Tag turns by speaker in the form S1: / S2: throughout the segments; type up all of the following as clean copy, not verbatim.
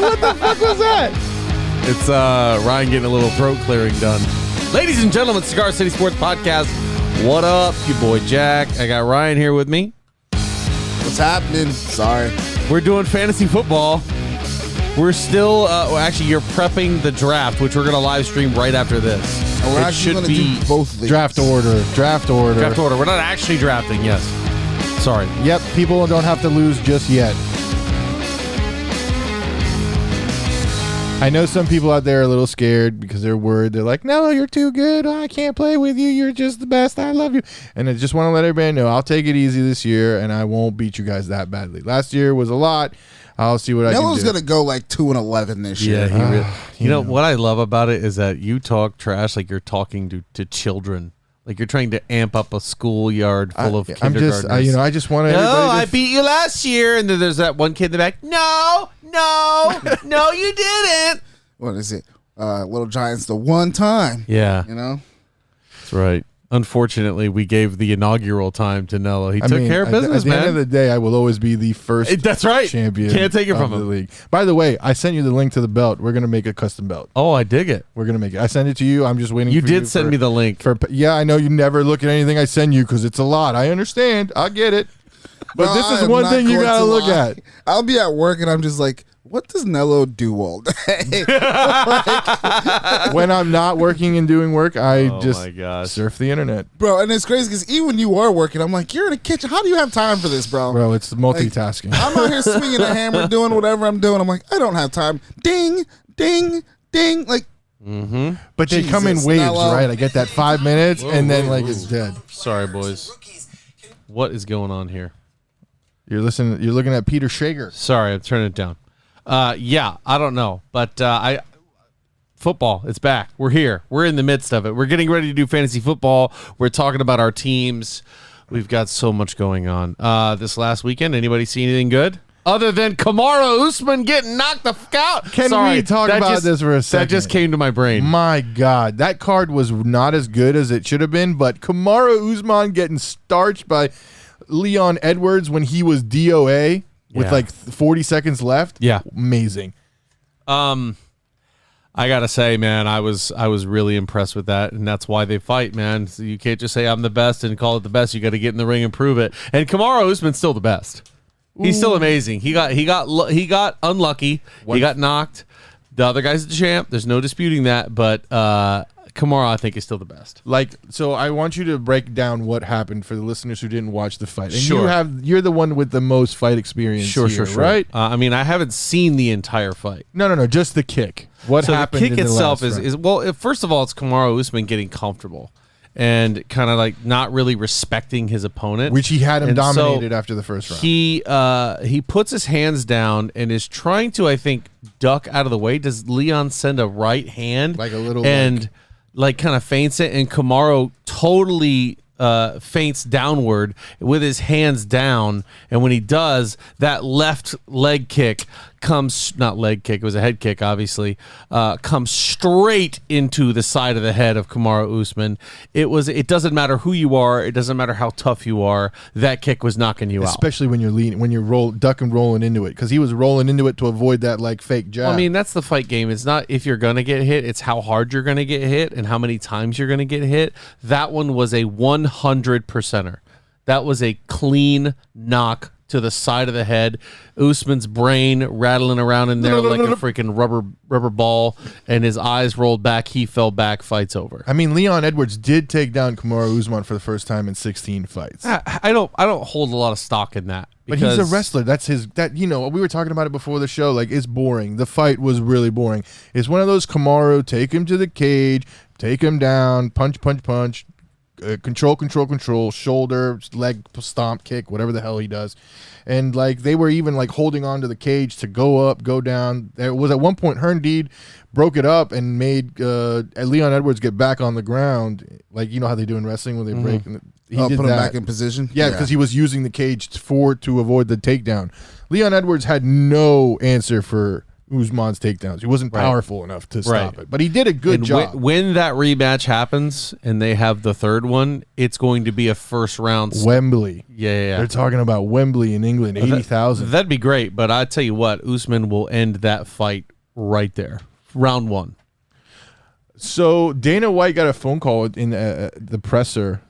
S1: What the fuck was that?
S2: It's Ryan getting a little throat clearing done. Ladies and gentlemen, Cigar City Sports Podcast. What up? Your boy Jack. I got Ryan here with me.
S1: What's happening? Sorry.
S2: We're doing fantasy football. We're still, actually, you're prepping the draft, which we're going to live stream right after this.
S1: And we're actually going to do both of these.
S3: Draft order.
S2: Draft order. We're not actually drafting, yes. Sorry.
S3: Yep, people don't have to lose just yet. I know some people out there are a little scared because they're worried. They're like, no, you're too good. I can't play with you. You're just the best. I love you. And I just want to let everybody know I'll take it easy this year, and I won't beat you guys that badly. Last year was a lot. I'll see what I can do.
S1: Nelo's going to go like 2-11 this year.
S2: Yeah, you know what I love about it is that you talk trash like you're talking to children. Like you're trying to amp up a schoolyard full of kindergartners.
S3: I just want to.
S2: No, I beat you last year, and then there's that one kid in the back. No, you didn't.
S1: What is it? Little Giants the one time.
S2: Yeah,
S1: you know.
S2: That's right. Unfortunately, we gave the inaugural time to Nelo. He took care of business,
S3: at the end of the day, I will always be the first.
S2: That's right.
S3: Champion.
S2: Can't take it from
S3: the
S2: him.
S3: League. By the way, I sent you the link to the belt. We're gonna make a custom belt.
S2: Oh, I dig it.
S3: We're gonna make it. I sent it to you. I'm just waiting.
S2: You did send me the link.
S3: Yeah, I know you never look at anything I send you because it's a lot. I understand. I get it. But this is one thing you gotta look at.
S1: I'll be at work and I'm just like, what does Nelo do all day?
S3: When I'm not working and doing work, I just surf the internet.
S1: Bro, and it's crazy because even when you are working, I'm like, you're in the kitchen. How do you have time for this, bro?
S3: Bro, it's multitasking.
S1: Like, I'm out here swinging a hammer, doing whatever I'm doing. I'm like, I don't have time. Ding, ding, ding. Like,
S3: But they come in waves, right? I get that 5 minutes, and then it's dead.
S2: Sorry, boys. What is going on here?
S3: You're looking at Peter Shager.
S2: Sorry, I'm turning it down. Yeah, I don't know, but football, it's back. We're here. We're in the midst of it. We're getting ready to do fantasy football. We're talking about our teams. We've got so much going on. This last weekend, anybody see anything good? Other than Kamaru Usman getting knocked the fuck out.
S3: Can we talk about this for a second?
S2: That just came to my brain.
S3: My God, that card was not as good as it should have been, but Kamaru Usman getting starched by Leon Edwards when he was DOA with like 40 seconds left.
S2: Yeah.
S3: Amazing.
S2: I gotta say, man, I was really impressed with that, and that's why they fight, man. So you can't just say I'm the best and call it the best. You got to get in the ring and prove it. And Kamaru Usman's still the best. He's still amazing. He got unlucky. He got knocked. The other guy's the champ. There's no disputing that. But Kamaru, I think, is still the best.
S3: So I want you to break down what happened for the listeners who didn't watch the fight. And
S2: sure.
S3: You're the one with the most fight experience.
S2: Sure.
S3: Right?
S2: I mean, I haven't seen the entire fight.
S3: No. Just the kick. What happened?
S2: The kick itself is well. First of all, it's Kamaru Usman getting comfortable and kind of like not really respecting his opponent,
S3: which he had him dominated after the first round.
S2: He puts his hands down and is trying to, I think, duck out of the way. Does Leon send a right hand,
S3: like a little,
S2: and like kind of feints it, and Kamaru totally feints downward with his hands down, and when he does, that left leg kick not leg kick, it was a head kick, obviously, comes straight into the side of the head of Kamaru Usman. It doesn't matter who you are, it doesn't matter how tough you are, that kick was knocking you out.
S3: Especially when you're duck and rolling into it, because he was rolling into it to avoid that fake jab.
S2: I mean, that's the fight game. It's not if you're going to get hit, it's how hard you're going to get hit and how many times you're going to get hit. That one was a 100%er. That was a clean knock to the side of the head. Usman's brain rattling around in there like a freaking rubber ball, and his eyes rolled back. He fell back. Fight's over.
S3: I mean, Leon Edwards did take down Kamaru Usman for the first time in 16 fights.
S2: I don't hold a lot of stock in that.
S3: But he's a wrestler. That's we were talking about it before the show. Like, it's boring. The fight was really boring. It's one of those Kamaru, take him to the cage, take him down, punch, control, shoulder, leg stomp, kick, whatever the hell he does. And they were even holding on to the cage to go up, go down. There was at one point Herndeen broke it up and made Leon Edwards get back on the ground. You know how they do in wrestling when they break. And he did
S1: put
S3: that.
S1: him back in position.
S3: Yeah, because he was using the cage to avoid the takedown. Leon Edwards had no answer for Usman's takedowns. He wasn't
S2: Right.
S3: powerful enough to stop
S2: Right.
S3: it, but he did a good
S2: And
S3: job.
S2: when that rematch happens and they have the third one, it's going to be a first round.
S3: Wembley.
S2: Yeah.
S3: They're talking about Wembley in England, 80,000.
S2: That'd be great, but I tell you what, Usman will end that fight right there. Round 1.
S3: So Dana White got a phone call in the presser,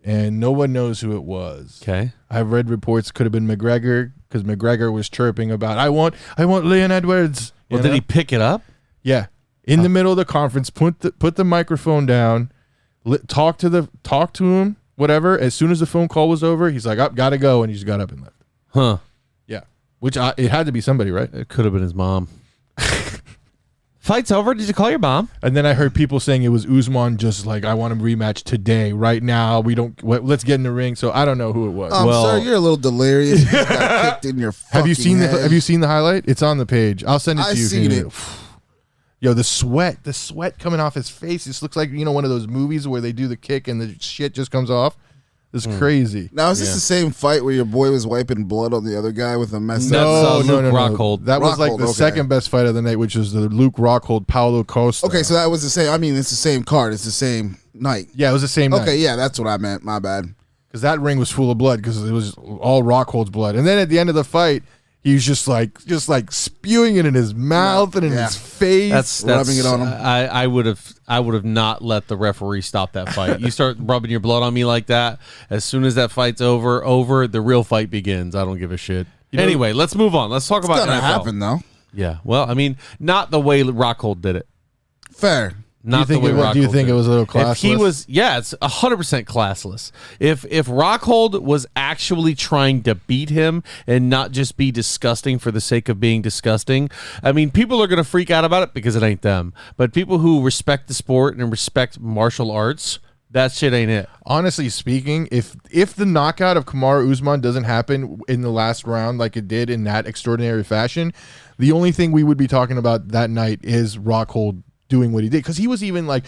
S3: and no one knows who it was.
S2: Okay.
S3: I've read reports could have been McGregor because McGregor was chirping about I want Leon Edwards. You
S2: Well, did
S3: know?
S2: he pick it up?
S3: Yeah, in the middle of the conference, put the microphone down, talk to him, whatever. As soon as the phone call was over, he's like, "Up, gotta go," and he just got up and left.
S2: Huh.
S3: Yeah, it had to be somebody, right?
S2: It could have been his mom. Fight's over. Did you call your mom?
S3: And then I heard people saying it was Usman, just like I want a rematch today, right now. Let's get in the ring. So I don't know who it was.
S2: Well-
S1: Sir, you're a little delirious. You just got kicked in your
S3: Have you
S1: fucking head.
S3: Have you seen the highlight? It's on the page. I'll send it to
S1: I
S3: you.
S1: seen it.
S3: Yo, the sweat coming off his face. This looks like one of those movies where they do the kick and the shit just comes off. It's crazy.
S1: Now, is this the same fight where your boy was wiping blood on the other guy with a mess?
S2: That's,
S3: No,
S2: Luke Rockhold.
S3: That was like
S1: Rockhold,
S3: the
S1: okay.
S3: second best fight of the night, which was the Luke Rockhold Paulo Costa.
S1: Okay, so that was the same. I mean, it's the same card. It's the same night.
S3: yeah, it was the same night.
S1: Okay, yeah, that's what I meant. My bad.
S3: Because that ring was full of blood because it was all Rockhold's blood. And then at the end of the fight, he was just like spewing it in his mouth and in
S1: Yeah.
S3: his face.
S2: That's
S1: Rubbing it on him.
S2: I would have not let the referee stop that fight. You start rubbing your blood on me like that. As soon as that fight's over, the real fight begins. I don't give a shit. Anyway, let's move on. Let's talk
S1: It's
S2: about
S1: gonna
S2: NFL.
S1: happen though.
S2: Yeah. Well, I mean, not the way Rockhold did it.
S1: Fair.
S2: Not
S3: do you think,
S2: the way
S3: it, do you
S2: Rockhold
S3: think
S2: did
S3: it was a little classless?
S2: If he was, yeah, it's 100% classless. If Rockhold was actually trying to beat him and not just be disgusting for the sake of being disgusting, I mean, people are going to freak out about it because it ain't them. But people who respect the sport and respect martial arts, that shit ain't it.
S3: Honestly speaking, if the knockout of Kamaru Usman doesn't happen in the last round like it did in that extraordinary fashion, the only thing we would be talking about that night is Rockhold doing what he did, because he was even like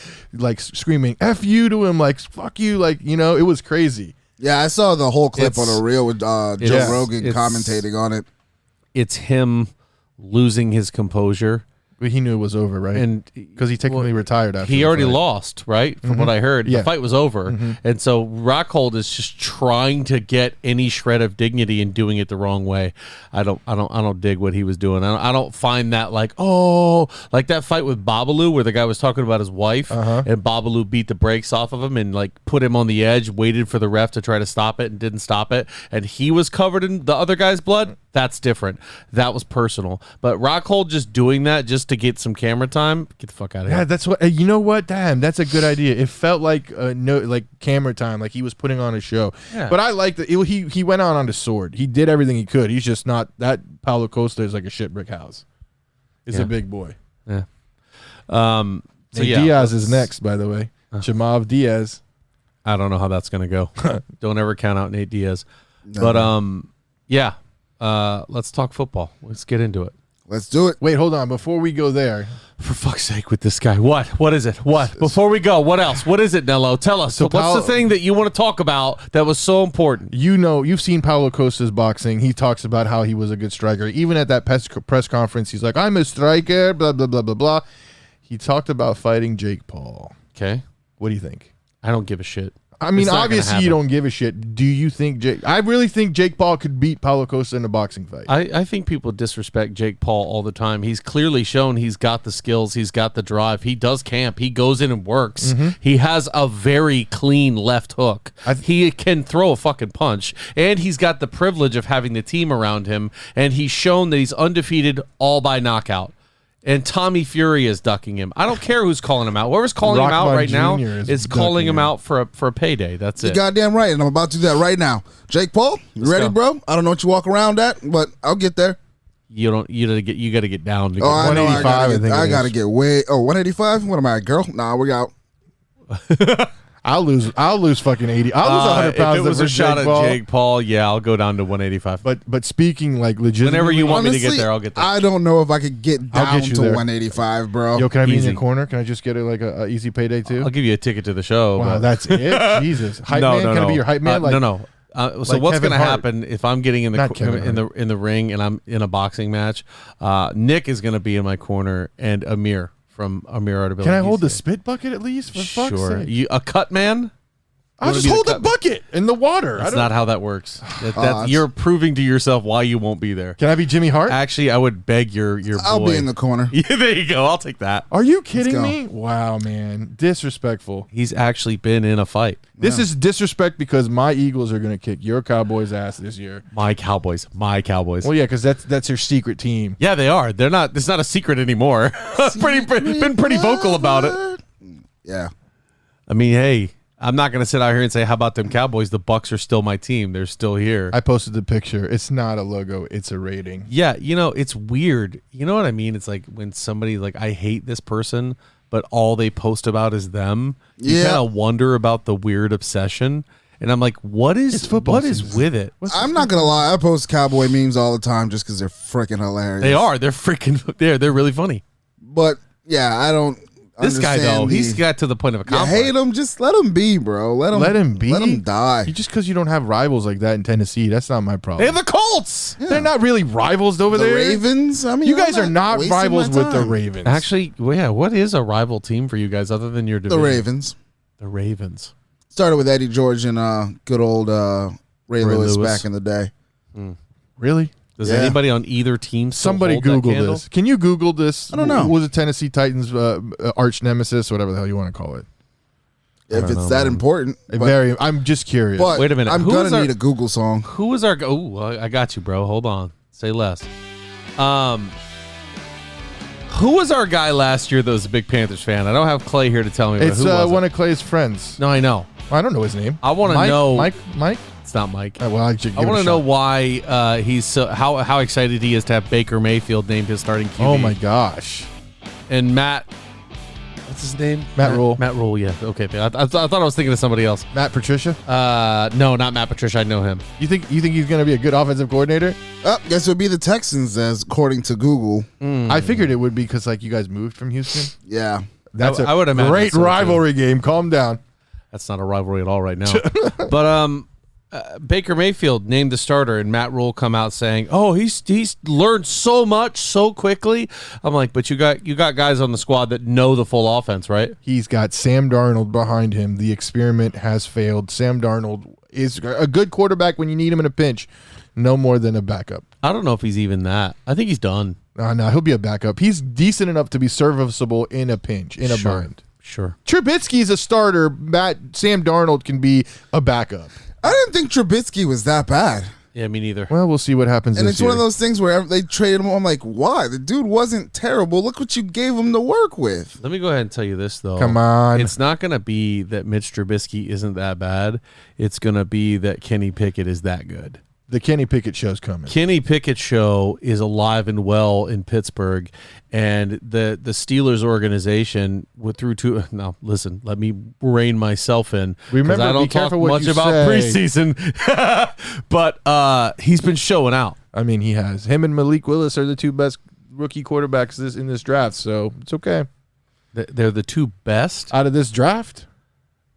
S3: screaming "F you" to him, like "fuck you," like it was crazy.
S1: Yeah, I saw the whole clip
S2: It's-
S1: on a reel with Joe
S2: it's-
S1: Rogan
S2: it's-
S1: commentating on it.
S2: It's him losing his composure.
S3: But he knew it was over, right?
S2: And
S3: because he technically retired after
S2: he
S3: the
S2: already
S3: fight.
S2: lost, right? From what I heard,
S3: Yeah.
S2: the fight was over, and so Rockhold is just trying to get any shred of dignity and doing it the wrong way. I don't dig what he was doing. I don't find that like that fight with Babalu where the guy was talking about his wife and Babalu beat the brakes off of him and like put him on the edge, waited for the ref to try to stop it and didn't stop it, and he was covered in the other guy's blood. That's different. That was personal. But Rockhold just doing that just to get some camera time, get the fuck out of
S3: Yeah,
S2: here.
S3: that's what. You know what? Damn, that's a good idea. It felt like like camera time, like he was putting on a show.
S2: Yeah.
S3: But I like that. He went out on the sword. He did everything he could. He's just not that. Paulo Costa is like a shit brick house. He's
S2: Yeah.
S3: a big boy.
S2: Yeah. So
S3: And
S2: yeah,
S3: Diaz is next, by the way. Chamav Diaz.
S2: I don't know how that's gonna go. Don't ever count out Nate Diaz. But yeah. Let's talk football. Let's get into it.
S1: Let's do it.
S3: Wait, hold on. Before we go there,
S2: For fuck's sake, with this guy. What is it? What? Before we go, what else? What is it, Nello? Tell us.
S3: So
S2: What's the thing that you want to talk about that was so important?
S3: you've seen Paulo Costa's boxing. He talks about how he was a good striker. Even at that press conference, he's like, "I'm a striker." Blah blah blah blah blah. He talked about fighting Jake Paul.
S2: Okay.
S3: What do you think?
S2: I don't give a shit.
S3: I mean,
S2: It's not gonna
S3: obviously you
S2: happen.
S3: don't give a shit. Do you think Jake? I really think Jake Paul could beat Paulo Costa in a boxing fight.
S2: I think people disrespect Jake Paul all the time. He's clearly shown he's got the skills. He's got the drive. He does camp. He goes in and works. He has a very clean left hook. He can throw a fucking punch. And he's got the privilege of having the team around him. And he's shown that he's undefeated all by knockout. And Tommy Fury is ducking him. I don't care who's calling him out. Whoever's calling him out
S3: Rockman
S2: right now
S3: Jr.
S2: is calling
S3: ducking
S2: him
S3: him.
S2: out for a payday. That's
S1: You're
S2: it.
S1: goddamn right, and I'm about to do that right now. Jake Paul, you ready,
S2: go.
S1: bro? I don't know what you walk around at, but I'll get there.
S2: You got to get down to
S1: Oh, I know.
S3: 185, I think
S1: I
S3: it
S1: gotta
S3: is.
S1: get way. Oh, 185. What am I, a girl? Nah, we out.
S3: I'll lose fucking 80. I'll lose 100 pounds.
S2: If it was
S3: for
S2: a shot
S3: Jake
S2: at
S3: Paul.
S2: Jake Paul, yeah, I'll go down to 185.
S3: But speaking like legitimately,
S2: Whenever you want me to get
S1: Honestly,
S2: there, I'll get there.
S1: I don't know if I could get
S3: I'll
S1: down
S3: get you
S1: to
S3: there.
S1: 185, bro.
S3: yo, can I be in
S2: Easy.
S3: your corner? Can I just get a easy payday too?
S2: I'll give you a ticket to the show.
S3: Wow,
S2: but-
S3: that's it. Jesus, hype
S2: no,
S3: man.
S2: no,
S3: Can
S2: no.
S3: I be your hype man?
S2: No, no. So
S3: Like
S2: what's
S3: Kevin
S2: going to
S3: Hart.
S2: happen if I'm getting in
S3: Not Kevin
S2: in the ring and I'm in a boxing match? Nick is going to be in my corner and Amir from Amir Artability.
S3: Can I hold the spit bucket at least? For fuck's
S2: Sure.
S3: sake?
S2: A cut man?
S3: I'll
S2: wanna
S3: just
S2: be the
S3: hold the
S2: cut-
S3: bucket in the water.
S2: That's not how that works. You're proving to yourself why you won't be there.
S3: Can I be Jimmy Hart?
S2: Actually, I would beg your
S1: I'll
S2: boy.
S1: be in the corner.
S2: Yeah, there you go. I'll take that.
S3: Are you kidding
S1: go.
S3: me? Wow, man. Disrespectful.
S2: He's actually been in a fight.
S3: This is disrespect because my Eagles are going to kick your Cowboys' ass this year.
S2: My Cowboys.
S3: Well, yeah, because that's your secret team.
S2: Yeah, they are. They're not. It's not a secret anymore. Been pretty vocal about it.
S1: Yeah.
S2: I mean, hey, I'm not gonna sit out here and say, "How about them Cowboys?" The Bucks are still my team. They're still here.
S3: I posted the picture. It's not a logo. It's a rating.
S2: Yeah, it's weird. You know what I mean? It's like when somebody like, I hate this person, but all they post about is them. You
S1: Yeah.
S2: kind of wonder about the weird obsession. And I'm like, what is
S3: football
S2: what is
S3: season.
S2: with it?
S1: I'm not gonna lie. I post cowboy memes all the time just because they're freaking hilarious.
S2: They are. They're freaking. They're really funny.
S1: But yeah, I don't.
S2: This guy though, he's got to the point of a
S1: You
S2: complex.
S1: hate him, just let him be, bro. Let him
S3: be.
S1: Let him die.
S3: Just because you don't have rivals like that in Tennessee, that's not my
S2: They
S3: problem.
S2: have the Colts.
S3: They're not really rivals over
S1: The
S3: there.
S1: Ravens. I mean,
S3: You guys
S1: I'm
S3: are not
S1: wasting
S3: rivals
S1: my
S3: with the
S1: time.
S3: Ravens.
S2: Actually, well, yeah. What is a rival team for you guys other than your
S1: The
S2: division?
S1: Ravens
S2: The Ravens.
S1: started with Eddie George and good old Ray Lewis back in the day.
S3: really?
S2: Does
S1: Yeah.
S2: anybody on either team still
S3: Somebody
S2: hold that
S3: Google
S2: candle?
S3: this. Can you Google this?
S1: I don't know.
S3: Was it Tennessee Titans arch nemesis, whatever the hell you want to call it?
S1: If
S2: don't
S1: it's
S2: know,
S1: that
S2: man.
S1: important, but,
S3: Very. I'm just curious.
S1: but
S2: Wait a minute.
S1: I'm
S2: Who
S1: gonna
S2: is our-
S1: need a Google song.
S2: Who was our? I got you, bro. Hold on. Say less. Who was our guy last year that was a big Panthers fan? I don't have Clay here to tell me. But
S3: It's
S2: who was
S3: one
S2: it?
S3: of Clay's friends.
S2: No, I know.
S3: I don't know his name.
S2: I want to
S3: Mike?
S2: know.
S3: Mike?
S2: It's not Mike.
S3: Well, I should give
S2: I
S3: it a
S2: want to know
S3: shot.
S2: why he's so how excited he is to have Baker Mayfield named his starting QB.
S3: Oh my gosh.
S2: And Matt, what's his name?
S3: Matt Rule.
S2: Matt Rule. Yeah. Okay. I thought I was thinking of somebody else.
S3: Matt Patricia.
S2: No, not Matt Patricia. I know him.
S3: You think he's going to be a good offensive coordinator?
S1: Guess it would be the Texans, as according to Google.
S3: I figured it would be because like you guys moved from Houston.
S1: Yeah.
S3: That's
S2: I would
S3: a
S2: imagine
S3: great
S2: so, too.
S3: rivalry game. Calm down.
S2: That's not a rivalry at all right now. But Baker Mayfield named the starter, and Matt Rule come out saying, "Oh, he's learned so much so quickly." I'm like, but you got guys on the squad that know the full offense, right?
S3: He's got Sam Darnold behind him. The experiment has failed. Sam Darnold is a good quarterback when you need him in a pinch. No more than a backup.
S2: I don't know if he's even that. I think he's done.
S3: No, he'll be a backup. He's decent enough to be serviceable in a pinch, in a bind.
S2: Sure.
S3: Trubisky's a starter. Sam Darnold can be a backup.
S1: I didn't think Trubisky was that bad.
S2: Yeah, me neither.
S3: Well, we'll see what happens
S1: And
S3: this
S1: it's
S3: year.
S1: one of those things where they traded him. I'm like, why? The dude wasn't terrible. Look what you gave him to work with.
S2: Let me go ahead and tell you this, though.
S3: Come on.
S2: It's not going to be that Mitch Trubisky isn't that bad. It's going to be that Kenny Pickett is that good.
S3: The Kenny Pickett show's coming.
S2: Kenny Pickett show is alive and well in Pittsburgh, and the Steelers organization went through two. Now, listen, let me rein myself in. 'cause
S3: Remember,
S2: I
S3: be
S2: don't talk
S3: careful what
S2: much
S3: you
S2: about
S3: say.
S2: preseason, but he's been showing out.
S3: I mean, he has. Him and Malik Willis are the two best rookie quarterbacks in this draft, so it's okay.
S2: They're the two best.
S3: Out of this draft?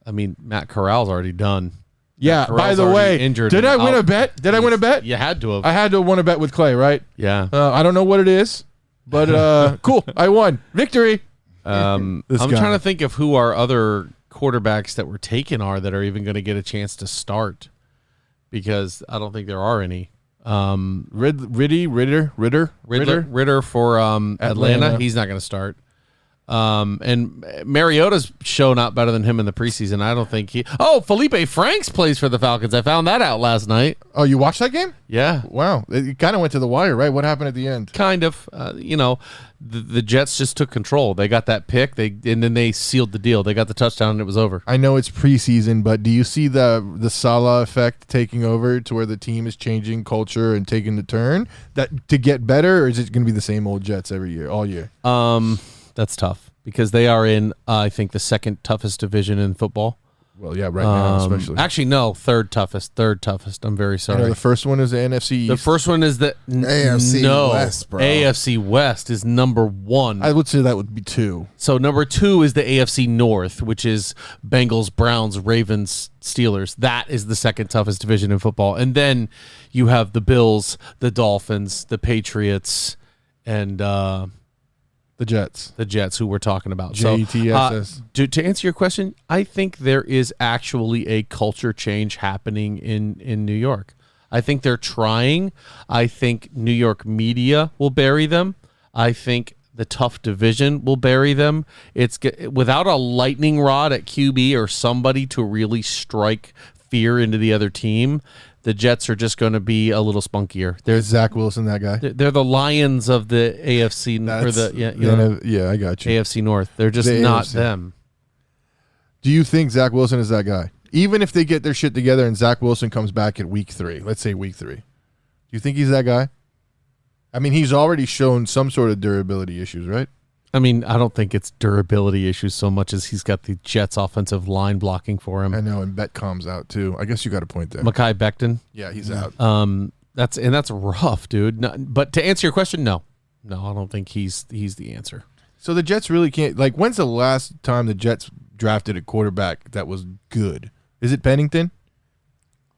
S2: I mean, Matt Corral's already done.
S3: Yeah,
S2: Corral's
S3: by the
S2: already
S3: way,
S2: injured
S3: did I
S2: and
S3: win
S2: out.
S3: a bet? Did I win a bet?
S2: You had to have.
S3: I had to win a bet with Clay, right?
S2: Yeah.
S3: I don't know what it is, but cool. I won. Victory.
S2: I'm
S3: This guy.
S2: trying to think of who our other quarterbacks that were taken are that are even going to get a chance to start, because I don't think there are any.
S3: Ritter.
S2: Ritter for Atlanta.
S3: Atlanta.
S2: He's not going to start. And Mariota's shown out better than him in the preseason. I don't think he. Oh, Felipe Franks plays for the Falcons. I found that out last night.
S3: Oh, you watched that game?
S2: Yeah,
S3: Wow. It kind of went to the wire, right? What happened at the end?
S2: kind of. The Jets just took control. They got that pick. And then they sealed the deal. They got the touchdown, and it was over.
S3: I know it's preseason, but do you see the Salah effect taking over to where the team is changing culture and taking the turn that to get better, or is it going to be the same old Jets every year, all year?
S2: That's tough because they are in, I think, the second toughest division in football.
S3: Well, yeah, right now especially.
S2: Actually, no, third toughest. I'm very
S3: I
S2: sorry.
S3: know the first one is the NFC East.
S2: The first one is the
S1: AFC West, bro.
S2: AFC West is number 1.
S3: I would say that would be 2.
S2: So number 2 is the AFC North, which is Bengals, Browns, Ravens, Steelers. That is the second toughest division in football. And then you have the Bills, the Dolphins, the Patriots, and
S3: The Jets.
S2: the Jets, who we're talking about.
S3: JETSS.
S2: So, to answer your question, I think there is actually a culture change happening in New York. I think they're trying. I think New York media will bury them. I think the tough division will bury them. It's without a lightning rod at QB or somebody to really strike fear into the other team. The Jets are just going to be a little spunkier.
S3: There's Zach Wilson, that guy.
S2: They're the Lions of the AFC or the
S3: Yeah, I got you.
S2: AFC North. They're just
S3: The
S2: not
S3: AFC.
S2: them.
S3: Do you think Zach Wilson is that guy? Even if they get their shit together and Zach Wilson comes back at week 3, let's say week 3, do you think he's that guy? I mean, he's already shown some sort of durability issues, right?
S2: I mean, I don't think it's durability issues so much as he's got the Jets offensive line blocking for him.
S3: I know, and Betcom's out too. I guess you got a point there.
S2: Mekhi Becton.
S3: Yeah, he's out.
S2: That's rough, dude. But to answer your question, no, I don't think he's the answer.
S3: So the Jets really can't. Like, when's the last time the Jets drafted a quarterback that was good? Is it Pennington?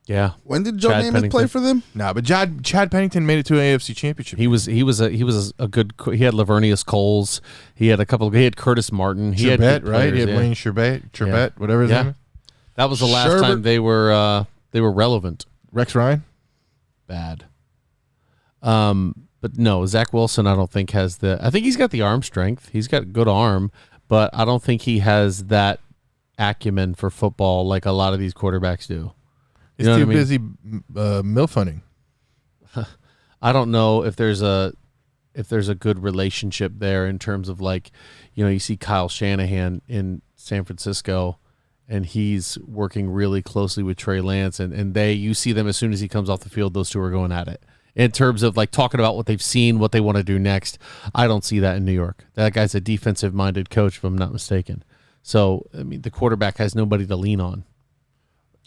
S2: Yeah,
S1: When did Joe
S2: Chad
S1: Namath
S2: Pennington.
S1: play for them?
S3: Nah, but Chad Pennington made it to an AFC Championship.
S2: he was a good. He had Lavernius Coles. He had He had Curtis Martin. He had
S3: Sherbet,
S2: good
S3: right? He
S2: players,
S3: had
S2: yeah.
S3: Wayne Sherbet, whatever his
S2: Yeah.
S3: name is.
S2: That was the last
S3: Sherbert.
S2: time they were relevant.
S3: Rex Ryan.
S2: Bad. But no, Zach Wilson, I don't think has I think he's got the arm strength. He's got a good arm, but I don't think he has that acumen for football like a lot of these quarterbacks do.
S3: He's
S2: know what
S3: too
S2: I mean?
S3: busy milf hunting.
S2: I don't know if there's a good relationship there in terms of like, you see Kyle Shanahan in San Francisco and he's working really closely with Trey Lance and you see them as soon as he comes off the field, those two are going at it. In terms of like talking about what they've seen, what they want to do next, I don't see that in New York. That guy's a defensive-minded coach, if I'm not mistaken. So, I mean, the quarterback has nobody to lean on.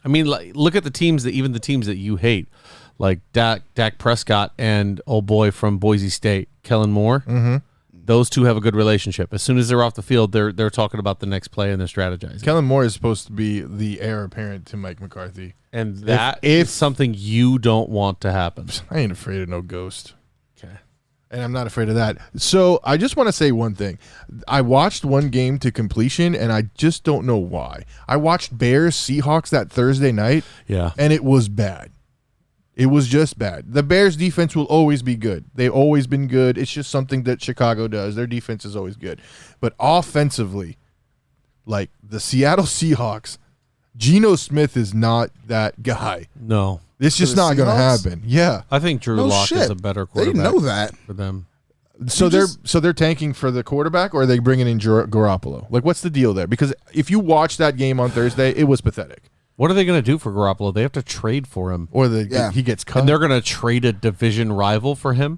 S2: I mean, like, look at the teams that you hate, like Dak Prescott and old boy from Boise State, Kellen Moore.
S3: Mm-hmm.
S2: Those two have a good relationship. As soon as they're off the field, they're talking about the next play and they're strategizing.
S3: Kellen Moore is supposed to be the heir apparent to Mike McCarthy.
S2: And that is something you don't want to happen.
S3: I ain't afraid of no ghost.
S2: Okay.
S3: And I'm not afraid of that. So I just want to say one thing. I watched one game to completion, and I just don't know why. I watched Bears Seahawks that Thursday night,
S2: Yeah.
S3: and it was bad. It was just bad. The Bears defense will always be good. They've always been good. It's just something that Chicago does. Their defense is always good. But offensively, like the Seattle Seahawks, Geno Smith is not that guy.
S2: No.
S3: It's just
S1: the
S3: not going to
S1: Seahawks?
S3: happen. Yeah.
S2: I think Drew
S1: No
S2: Lock
S1: shit.
S2: is a better
S1: They
S2: quarterback
S1: know that.
S2: for them.
S3: So they're tanking for the quarterback, or are they bringing in Garoppolo? Like, what's the deal there? Because if you watch that game on Thursday, it was pathetic.
S2: What are they going to do for Garoppolo? They have to trade for him.
S3: Or
S1: Yeah.
S3: he gets cut.
S2: And they're going to trade a division rival for him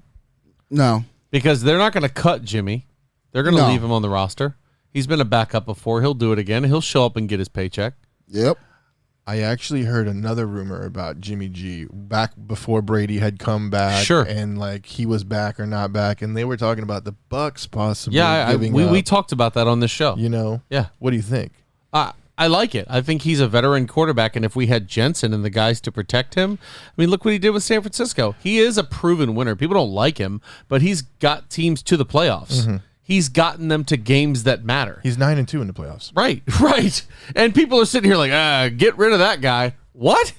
S1: No.
S2: because they're not going to cut Jimmy. They're going to
S1: No.
S2: leave him on the roster. He's been a backup before. He'll do it again. He'll show up and get his paycheck.
S1: Yep.
S3: I actually heard another rumor about Jimmy G back before Brady had come back.
S2: Sure.
S3: And like he was back or not back, and they were talking about the Bucks possibly
S2: Yeah,
S3: giving
S2: we
S3: up,
S2: talked about that on this show.
S3: you know.
S2: Yeah.
S3: What do you think?
S2: I like it. I think he's a veteran quarterback, and if we had Jensen and the guys to protect him, I mean, look what he did with San Francisco. He is a proven winner. People don't like him, but he's got teams to the playoffs.
S3: Mm-hmm.
S2: He's gotten them to games that matter.
S3: He's 9-2 in the playoffs.
S2: Right, right. And people are sitting here like, get rid of that guy. What?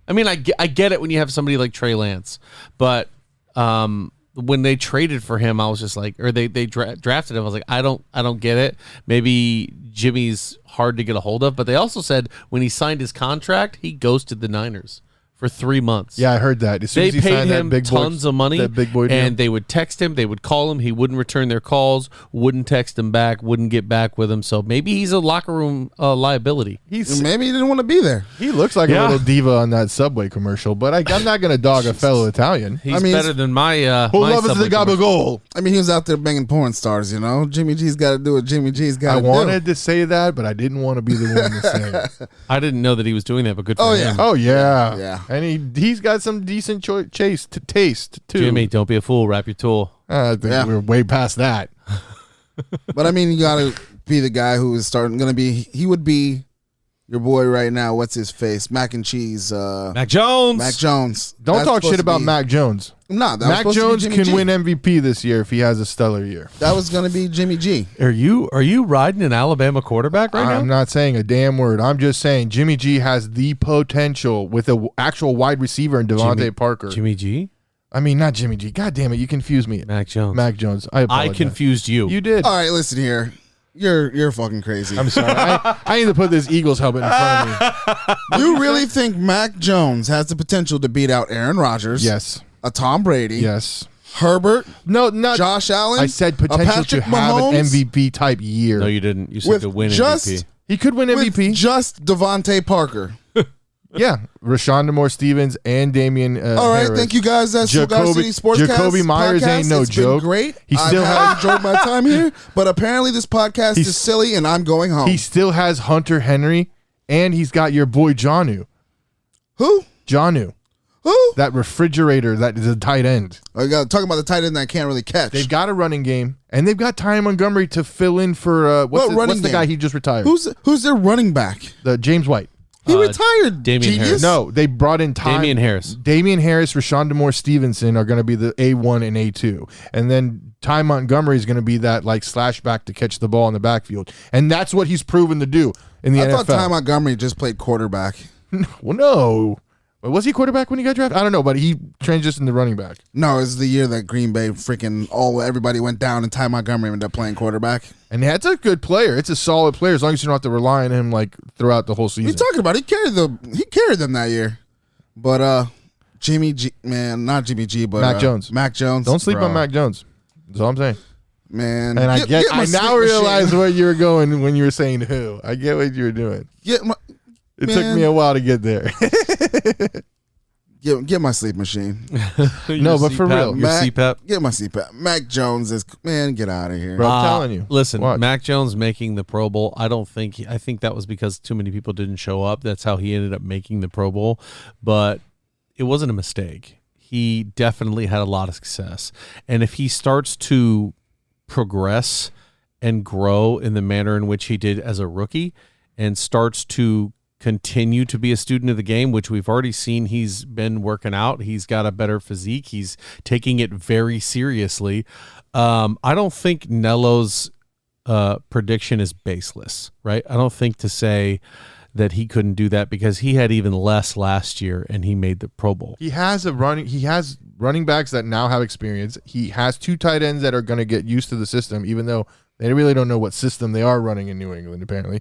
S2: I mean, I get it when you have somebody like Trey Lance, but when they traded for him, I was just like, or they drafted him, I was like, I don't get it. Maybe Jimmy's hard to get a hold of, but they also said when he signed his contract, he ghosted the Niners for 3 months.
S3: Yeah, I heard that. As soon
S2: They
S3: as he
S2: paid
S3: signed that
S2: him
S3: big boy-
S2: tons of money,
S3: that big boy deal.
S2: and they would text him, they would call him, he wouldn't return their calls, wouldn't text him back, wouldn't get back with him. So maybe he's a locker room liability.
S1: Maybe he didn't want to be there.
S3: He looks like
S2: Yeah.
S3: a little diva on that Subway commercial, but I'm not going to dog a fellow Italian.
S2: He's
S1: mean,
S2: better than my
S3: Who
S2: my
S3: loves the
S2: Subway commercial.
S3: gabagool?
S1: I mean, he was out there banging porn stars, you know? Jimmy G's got to do what Jimmy G's got
S3: I
S1: to do.
S3: wanted to say that, but I didn't want to be the one to say it.
S2: I didn't know that he was doing that, but good for
S1: Oh,
S2: him.
S1: yeah.
S3: Oh, yeah.
S1: Yeah.
S3: And he's got some decent taste, too.
S2: Jimmy, don't be a fool. Wrap your tool.
S3: I think
S1: Yeah.
S3: we're way past that.
S1: But I mean, you got to be the guy who is going to be, he would be your boy right now. What's his face? Mac and Cheese.
S2: Mac Jones.
S1: Mac Jones.
S3: Don't
S1: That's
S3: talk
S1: supposed
S3: shit
S1: to
S3: about
S1: be-
S3: Mac Jones.
S1: No, that
S3: Mac
S1: was supposed
S3: Jones
S1: to be Jimmy
S3: can
S1: G.
S3: win MVP this year if he has a stellar year.
S1: That was going to be Jimmy G.
S2: Are you riding an Alabama quarterback right
S3: I'm
S2: now?
S3: not saying a damn word. I'm just saying Jimmy G has the potential with an actual wide receiver in Devontae Parker.
S2: Jimmy G?
S3: I mean, not Jimmy G. God damn it, you confused me.
S2: Mac Jones.
S3: Mac Jones. I
S2: I
S3: apologize.
S2: confused you.
S3: You did.
S1: All right, listen here. You're fucking crazy.
S3: I'm sorry. I need to put this Eagles helmet in front of me.
S1: You really think Mac Jones has the potential to beat out Aaron Rodgers?
S3: Yes.
S1: A Tom Brady?
S3: Yes.
S1: Herbert?
S3: No, not
S1: Josh Allen?
S3: I said
S1: a
S3: potential to
S1: Patrick
S3: have an
S1: Mahomes?
S3: MVP type year.
S2: No, you didn't. You said
S1: With
S2: to win
S1: just-
S2: MVP.
S3: He could win
S1: With
S3: MVP.
S1: just Devontae Parker.
S3: Yeah. Rashawn DeMore Stevens and Damian
S1: All right,
S3: Harris.
S1: thank you guys. That's Cigar City Sportscast.
S3: Jacoby Myers
S1: podcast.
S3: ain't no
S1: It's
S3: joke.
S1: Been great.
S3: He still
S1: I've enjoyed my time here, but apparently this podcast
S3: He's-
S1: is silly, and I'm going home.
S3: He still has Hunter Henry, and he's got your boy Jonnu.
S1: Who?
S3: Jonnu.
S1: Who?
S3: That refrigerator that is a tight end.
S1: I got talking about the tight end that I can't really catch.
S3: They've got a running game, and they've got Ty Montgomery to fill in for
S1: What running
S3: what's the
S1: game?
S3: guy he just retired?
S1: Who's their running back?
S3: The James White.
S1: He retired.
S2: Damian
S1: genius.
S2: Harris.
S3: No, they brought in
S2: Damian Harris.
S3: Damian Harris, Rashawn DeMore Stevenson are going to be the A1 and A2. And then Ty Montgomery is going to be that like slash back to catch the ball in the backfield. And that's what he's proven to do in the
S1: I
S3: NFL.
S1: thought Ty Montgomery just played quarterback.
S3: Well, no. Was he quarterback when he got drafted? I don't know, but he transitioned to running back.
S1: No, it's the year that Green Bay everybody went down and Ty Montgomery ended up playing quarterback.
S3: And that's a good player. It's a solid player as long as you don't have to rely on him like throughout the whole
S1: What are
S3: season.
S1: you talking about? He carried them that year. But Jimmy G, man, not Jimmy G, but
S3: Mac Jones.
S1: Mac Jones.
S3: Don't sleep
S1: bro.
S3: on Mac Jones. That's all I'm saying.
S1: Man.
S3: And I
S1: my
S3: now
S1: sleep
S3: realize
S1: machine.
S3: where you were going when you were saying who. I get what you were doing.
S1: Get my
S3: It
S1: Man.
S3: took me a while to get there.
S1: get my sleep machine.
S3: No, but for real.
S2: Your
S1: Mac,
S2: CPAP.
S1: Get my CPAP. Mac Jones is man. Get out of here.
S3: Bro, I'm telling you.
S2: Listen,
S3: Watch.
S2: Mac Jones making the Pro Bowl. I think that was because too many people didn't show up. That's how he ended up making the Pro Bowl. But it wasn't a mistake. He definitely had a lot of success. And if he starts to progress and grow in the manner in which he did as a rookie and starts to continue to be a student of the game, which we've already seen he's been working out. He's got a better physique. He's taking it very seriously. I don't think Nello's prediction is baseless, right? I don't think to say that he couldn't do that because he had even less last year and he made the Pro Bowl.
S3: He has running backs that now have experience. He has two tight ends that are going to get used to the system, even though they really don't know what system they are running in New England, apparently.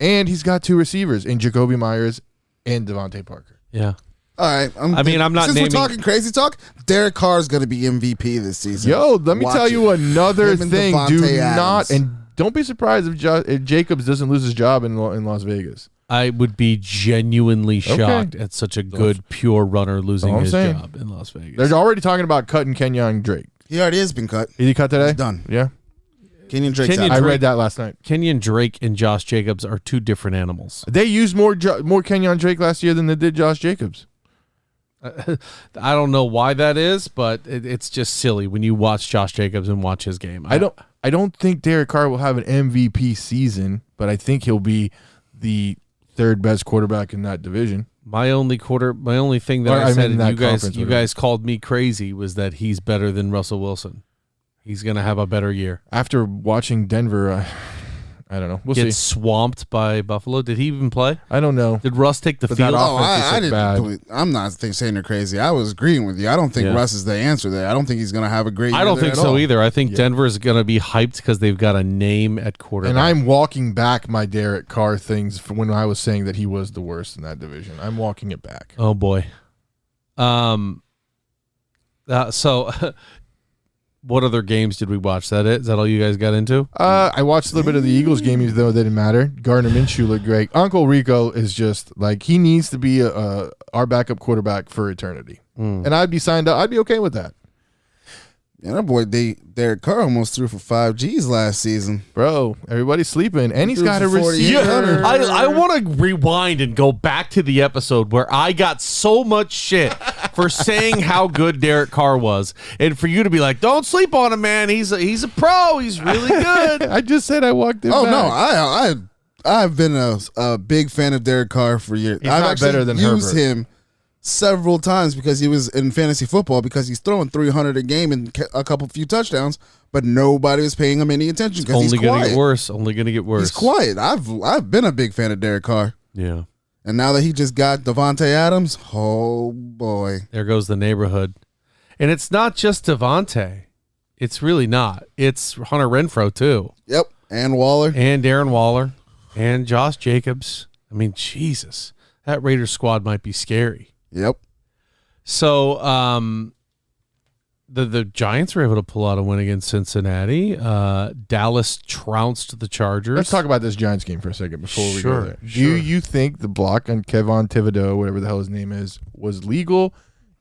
S3: And he's got two receivers in Jacoby Myers and Devontae Parker.
S2: Yeah.
S1: All right. I'm not. Since
S2: naming-
S1: we're talking crazy talk, Derek Carr is going to be MVP this season.
S3: Yo, let me
S1: Watch
S3: tell
S1: it.
S3: you another
S1: Him and
S3: thing.
S1: Devontae
S3: Do
S1: Adams.
S3: not, and don't be surprised if Jacobs doesn't lose his job in Las Vegas.
S2: I would be genuinely shocked at such a good, pure runner losing
S3: I'm
S2: his
S3: saying.
S2: job in Las Vegas.
S3: They're already talking about cutting Kenyon Drake.
S1: He already has been cut.
S3: Is he cut today?
S1: He's done.
S3: Yeah.
S1: Kenyon Drake's
S2: Kenyon
S1: out.
S3: I
S2: Drake-
S3: read that last night.
S2: Kenyon Drake and Josh Jacobs are two different animals.
S3: They used more Kenyon Drake last year than they did Josh Jacobs.
S2: I don't know why that is, but it's just silly when you watch Josh Jacobs and watch his game.
S3: I don't think Derek Carr will have an MVP season, but I think he'll be the third best quarterback in that division.
S2: My only thing that
S3: Or,
S2: I
S3: I mean,
S2: said,
S3: in
S2: and
S3: that
S2: you guys,
S3: conference,
S2: you
S3: whatever.
S2: guys called me crazy, was that he's better than Russell Wilson. He's gonna have a better year.
S3: After watching Denver, I don't know. We'll
S2: Get
S3: see.
S2: swamped by Buffalo. Did he even play?
S3: I don't know.
S2: Did Russ take the
S3: But that
S2: field?
S3: off-
S1: Oh,
S3: offense is
S1: I
S3: so bad.
S1: didn't. I'm not saying you're crazy. I was agreeing with you. I don't think
S2: Yeah.
S1: Russ is the answer there. I don't think he's going to have a great year
S2: I don't
S1: there
S2: think
S1: at
S2: so
S1: all.
S2: either. I think Denver is going to be hyped because they've got a name at quarterback.
S3: And I'm walking back my Derek Carr things from when I was saying that he was the worst in that division. I'm walking it back.
S2: Oh boy. So, what other games did we watch? That it? Is that all you guys got into?
S3: I watched a little bit of the Eagles game, even though it didn't matter. Gardner Minshew looked great. Uncle Rico is just like, he needs to be our backup quarterback for eternity. And I'd be signed up. I'd be okay with that.
S1: Yeah, that boy Derek Carr almost threw for 5 Gs last season.
S3: Bro, everybody's sleeping, and he's
S1: Threw
S3: got a
S1: for 48
S3: receiver.
S1: hundred.
S2: I want to rewind and go back to the episode where I got so much shit for saying how good Derek Carr was, and for you to be like, "Don't sleep on him, man. He's a pro. He's really good."
S3: I just said I walked in.
S1: Oh
S3: back.
S1: no, I've been a big fan of Derek Carr for years.
S3: He's
S1: I've
S3: not
S1: actually
S3: better than
S1: used
S3: Herbert.
S1: him several times because he was in fantasy football because he's throwing 300 a game and a few touchdowns, but nobody was paying him any attention because he's
S2: Only gonna
S1: quiet.
S2: get worse. Only gonna get worse.
S1: He's quiet. I've been a big fan of Derek Carr,
S2: Yeah.
S1: and now that he just got Devontae Adams, oh boy,
S2: There goes the neighborhood. And it's not just Devontae. It's really not. It's Hunter Renfrow, too.
S1: yep, and Waller.
S2: And Darren Waller. And Josh Jacobs. I mean, Jesus. That Raiders squad might be scary.
S1: Yep.
S2: So the Giants were able to pull out a win against Cincinnati. Dallas trounced the Chargers.
S3: Let's talk about this Giants game for a second before we
S2: Sure,
S3: go there.
S2: sure.
S3: Do you think the block on Kevon Thibodeau, whatever the hell his name is, was legal,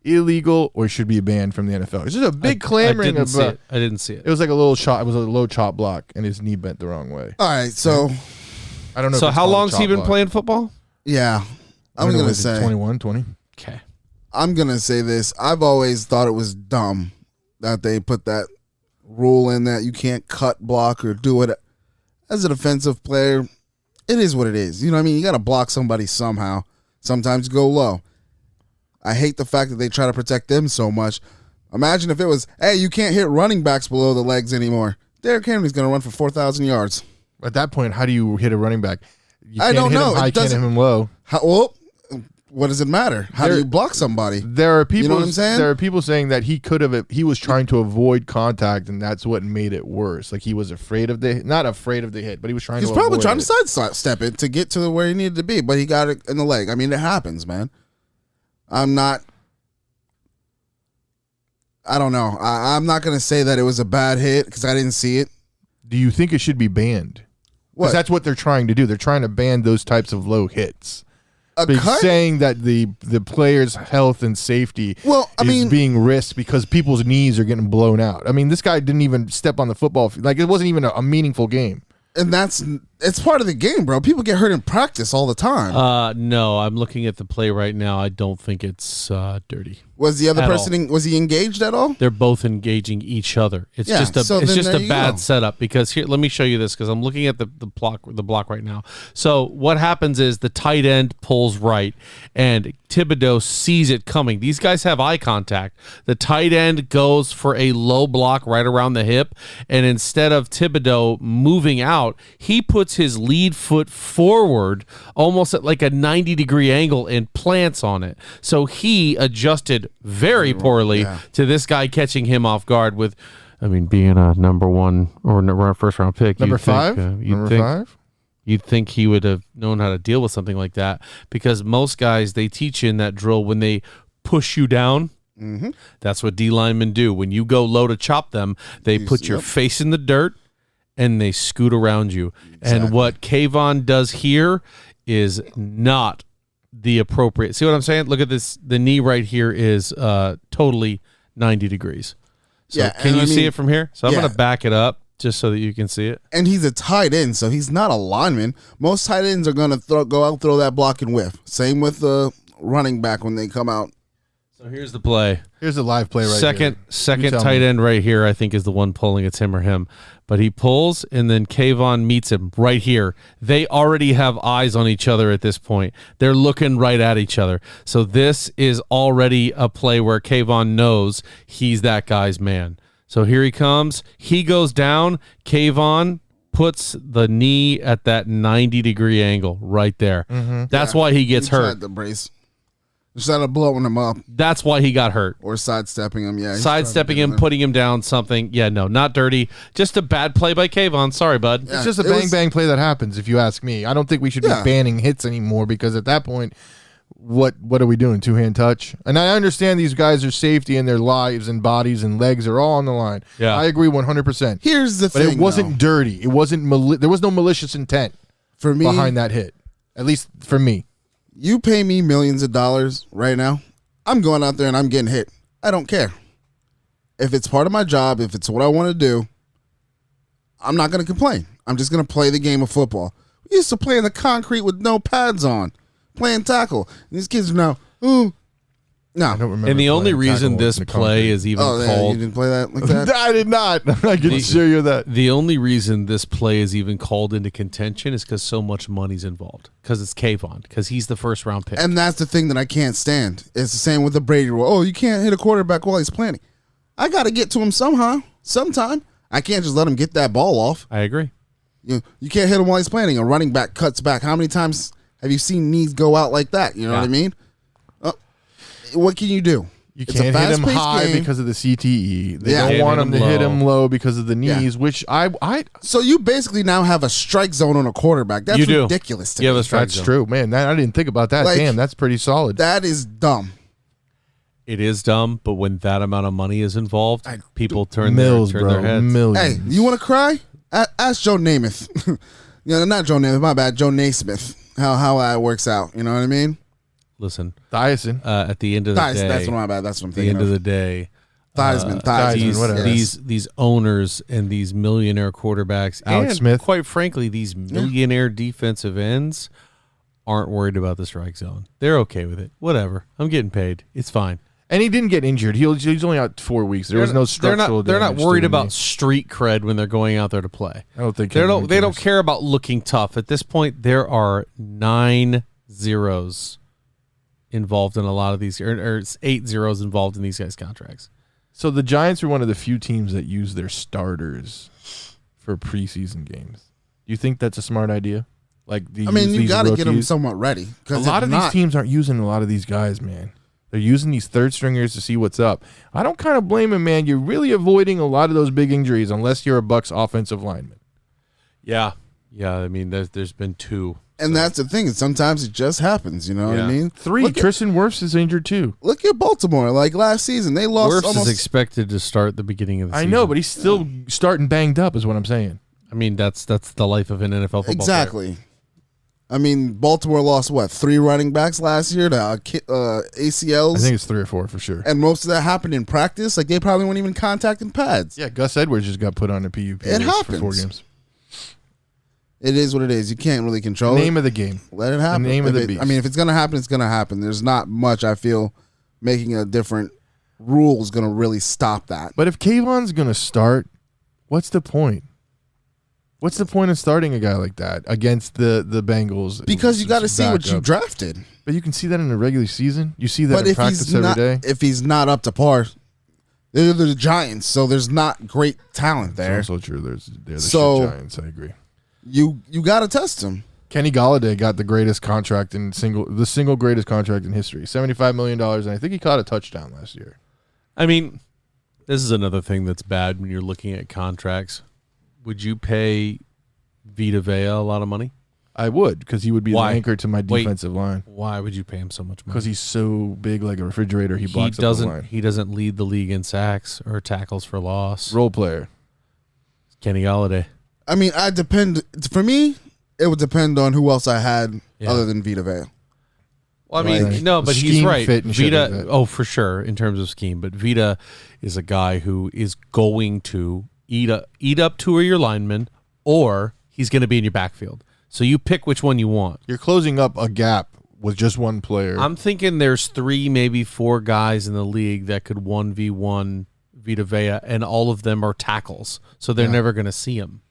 S3: illegal, or should be banned from the NFL? It's just a big clamoring
S2: I didn't see
S3: about.
S2: it. I didn't see it.
S3: It was like a little shot. It was a low chop block, and his knee bent the wrong way.
S1: All right, so
S3: I don't know.
S2: So
S3: if it's
S2: how
S3: called a
S2: long's he
S3: chop
S2: been
S3: block.
S2: playing football?
S1: yeah,
S3: I
S1: I'm
S3: don't know,
S1: gonna
S3: was it
S1: say
S3: 21, 20.
S2: Okay.
S1: I'm gonna say this. I've always thought it was dumb that they put that rule in that you can't cut, block, or do it as a defensive player. It is what it is. You know what I mean? You got to block somebody somehow. Sometimes go low. I hate the fact that they try to protect them so much. Imagine if it was, hey, you can't hit running backs below the legs anymore. Derrick Henry's going to run for 4,000 yards.
S3: At that point, how do you hit a running back? You
S1: I
S3: can't
S1: don't
S3: hit
S1: know.
S3: Him high,
S1: It
S3: can't hit
S1: doesn't-
S3: him low.
S1: Well, what does it matter? How do
S3: There-
S1: you block somebody?
S3: There are people.
S1: know what I'm saying?
S3: There are people saying that he was trying to avoid contact, and that's what made it worse. Like he was not afraid of the hit, but he was trying.
S1: He's
S3: to
S1: probably
S3: avoid
S1: trying
S3: it.
S1: to sidestep it to get to where he needed to be, but he got it in the leg. I mean, it happens, man. I don't know. I'm not going to say that it was a bad hit because I didn't see it.
S3: Do you think it should be banned?
S1: What?
S3: Because that's what they're trying to do. They're trying to ban those types of low hits.
S1: A
S3: But
S1: cut?
S3: saying that the player's health and safety
S1: Well, I
S3: is
S1: mean-
S3: being risked because people's knees are getting blown out. I mean, this guy didn't even step on the football field. Like, it wasn't even a meaningful game.
S1: And it's part of the game, bro. People get hurt in practice all the time.
S2: No, I'm looking at the play right now. I don't think it's dirty.
S1: Was the other
S2: at
S1: person was he engaged at all?
S2: They're both engaging each other. It's
S1: Yeah,
S2: just a
S1: so then there
S2: a
S1: you
S2: bad
S1: go.
S2: setup because here, let me show you this because I'm looking at the block right now. So what happens is the tight end pulls right and Thibodeau sees it coming. These guys have eye contact. The tight end goes for a low block right around the hip, and instead of Thibodeau moving out, he puts his lead foot forward almost at like a 90-degree angle and plants on it. So he adjusted very poorly to this guy catching him off guard with, I mean, being a number one or first round pick.
S3: Number
S2: you'd think,
S3: five?
S2: Number five? You'd think he would have known how to deal with something like that because most guys, they teach you in that drill when they push you down.
S1: Mm-hmm.
S2: That's what D linemen do. When you go low to chop them, they put your face in the dirt and they scoot around you. And what Kayvon does here is not the appropriate. See what I'm saying? Look at this. The knee right here is totally 90 degrees. So
S1: Yeah,
S2: can
S1: and
S2: you
S1: I
S2: see
S1: mean-
S2: it from here? So I'm
S1: yeah.
S2: going to back it up just so that you can see it.
S1: And he's a tight end, so he's not a lineman. Most tight ends are going to go out, throw that block and whiff. Same with the running back when they come out.
S2: So here's the play.
S3: Here's a live play right
S2: Second
S3: You tell
S2: tight
S3: me.
S2: end right here, I think, is the one pulling. It's him or him. But he pulls, and then Kayvon meets him right here. They already have eyes on each other at this point. They're looking right at each other. So this is already a play where Kayvon knows he's that guy's man. So here he comes. He goes down. Kayvon puts the knee at that 90-degree angle right there. That's why he gets
S1: He
S2: hurt.
S1: tried the brace. Instead of blowing him up
S2: That's why he got hurt.
S1: or sidestepping him. Yeah, he's trying to
S2: Sidestepping
S1: get
S2: him,
S1: there.
S2: putting him down, something. Yeah, no, not dirty. Just a bad play by Kayvon. Sorry, bud.
S1: Yeah.
S3: It's just a
S1: It
S3: bang
S1: was-
S3: bang play that happens, if you ask me. I don't think we should
S1: Yeah.
S3: be banning hits anymore because at that point, what are we doing? 2-hand touch? And I understand these guys are safety and their lives and bodies and legs are all on the line.
S2: Yeah.
S3: I agree 100%.
S1: Here's the
S3: But
S1: thing,
S3: it wasn't dirty. It wasn't there was no malicious intent
S1: for me.
S3: behind that hit. At least for me.
S1: You pay me millions of dollars right now, I'm going out there and I'm getting hit. I don't care. If it's part of my job, if it's what I want to do, I'm not going to complain. I'm just going to play the game of football. We used to play in the concrete with no pads on, playing tackle. And these kids are now, ooh. No.
S3: I don't remember.
S2: And the only
S3: playing
S2: reason
S3: tackle
S2: this
S3: in the
S2: play
S3: concrete.
S2: is even
S1: Oh, yeah,
S2: called
S1: you didn't play that like that?
S3: I did not. I can assure you that.
S2: the only reason this play is even called into contention is because so much money's involved. Because it's Kayvon. Because he's the first round pick.
S1: And that's the thing that I can't stand. It's the same with the Brady rule. Oh, you can't hit a quarterback while he's planning. I got to get to him somehow, sometime. I can't just let him get that ball off.
S2: I agree.
S1: You can't hit him while he's planning. A running back cuts back. How many times have you seen knees go out like that? You know what I mean? What can you do?
S3: You
S1: It's a
S3: can't hit him
S1: fast-paced
S3: high
S1: game.
S3: because of the CTE. They
S1: Yeah.
S3: don't
S2: Can't
S3: want
S2: hit
S3: him
S2: him
S3: to hit
S2: low.
S3: him low because of the
S1: Yeah.
S3: knees, which I
S1: So you basically now have a strike zone on a quarterback. That's
S2: You do.
S1: ridiculous to
S2: You
S1: me.
S2: have a strike
S3: that's
S2: zone.
S3: true, man. I didn't think about that.
S1: Like,
S3: Damn, that's pretty solid.
S1: That is dumb.
S2: It is dumb, but when that amount of money is involved, people turn
S3: Mills,
S2: their
S3: bro,
S2: heads.
S3: millions.
S1: Hey, you want to cry? Ask Joe Namath. Not Joe Namath. My bad. Joe Naismith. How that works out. You know what I mean?
S2: Listen,
S3: Dyson.
S2: at the end of the day,
S1: That's my bad. That's what I'm
S2: at the
S1: thinking
S2: end of
S1: of.
S2: the day,
S1: Theismann.
S3: Theismann, whatever.
S2: these owners and these millionaire quarterbacks,
S3: Alex
S2: and
S3: Smith.
S2: quite frankly, these millionaire defensive ends aren't worried about the strike zone. They're okay with it. Whatever. I'm getting paid. It's fine.
S3: And he didn't get injured. He's only out 4 weeks. There was no structural
S2: They're not
S3: damage to
S2: worried
S3: the
S2: about
S3: knee.
S2: street cred when they're going out there to play.
S3: I don't think
S2: They
S3: anyone
S2: don't
S3: cares.
S2: care about looking tough. At this point, there are 9 zeros involved in a lot of these, or 8 zeros involved in these guys' contracts.
S3: So the Giants are one of the few teams that use their starters for preseason games. Do you think that's a smart idea? Like,
S1: I mean, you got to get them somewhat ready.
S3: A lot of these teams aren't using a lot of these guys, man. They're using these third stringers to see what's up. I don't kind of blame him, man. You're really avoiding a lot of those big injuries unless you're a Bucs offensive lineman.
S2: Yeah. I mean, there's been 2.
S1: And that's the thing. Sometimes it just happens. You know what I
S2: Yeah.
S1: mean?
S3: 3,
S1: Look at,
S3: Tristan Wirfs is injured too.
S1: look at Baltimore. Like last season, they lost
S2: Wirfs
S1: almost.
S2: is expected to start the beginning of the
S3: I
S2: season.
S3: know, but he's still starting banged up is what I'm saying.
S2: I mean, that's the life of an NFL football player.
S1: Exactly. I mean, Baltimore lost, 3 running backs last year to ACLs?
S3: I think it's 3 or 4 for sure.
S1: And most of that happened in practice. Like, they probably weren't even contacting pads.
S3: Yeah, Gus Edwards just got put on the PUP
S1: It
S3: list for 4
S1: happens.
S3: games.
S1: It is what it is. You can't really control
S3: Name
S1: it.
S3: of the game.
S1: Let it happen.
S3: name of
S1: If
S3: the
S1: it-
S3: beast.
S1: I mean, if it's going to happen, it's going to happen. There's not much, I feel, making a different rule is going to really stop that.
S3: But if Kayvon's going to start, what's the point? What's the point of starting a guy like that against the Bengals?
S1: Because you got to see what you
S3: Backup.
S1: drafted.
S3: But you can see that in the regular season. You see that
S1: But
S3: in
S1: if
S3: practice
S1: he's
S3: every
S1: not,
S3: day.
S1: if he's not up to par, they're the Giants, so there's not great talent there.
S3: It's also true. They're the
S1: So-
S3: shit Giants. I agree.
S1: You got to test him.
S3: Kenny Galladay got the greatest contract in the single greatest contract in history, $75 million, and I think he caught a touchdown last year.
S2: I mean, this is another thing that's bad when you're looking at contracts. Would you pay Vita Vea a lot of money?
S3: I would, because he would be
S2: Why?
S3: the anchor to my
S2: Wait.
S3: defensive line.
S2: Why would you pay him so much money?
S3: Because he's so big, like a refrigerator. He
S2: he
S3: blocks up the
S2: doesn't
S3: line.
S2: he doesn't lead the league in sacks or tackles for loss.
S3: Role player.
S2: Kenny Galladay.
S1: I mean, I depend. For me, it would depend on who else I had
S2: Yeah.
S1: other than Vita Vea.
S2: Well, I mean,
S3: Like,
S2: no, but he's
S3: scheme
S2: right.
S3: fit and shit
S2: Vita,
S3: like that.
S2: oh, for sure, in terms of scheme. But Vita is a guy who is going to eat up 2 of your linemen, or he's going to be in your backfield. So you pick which one you want.
S3: You're closing up a gap with just one player.
S2: I'm thinking there's 3, maybe 4 guys in the league that could 1v1 Vita Vea, and all of them are tackles, so they're never going to see him.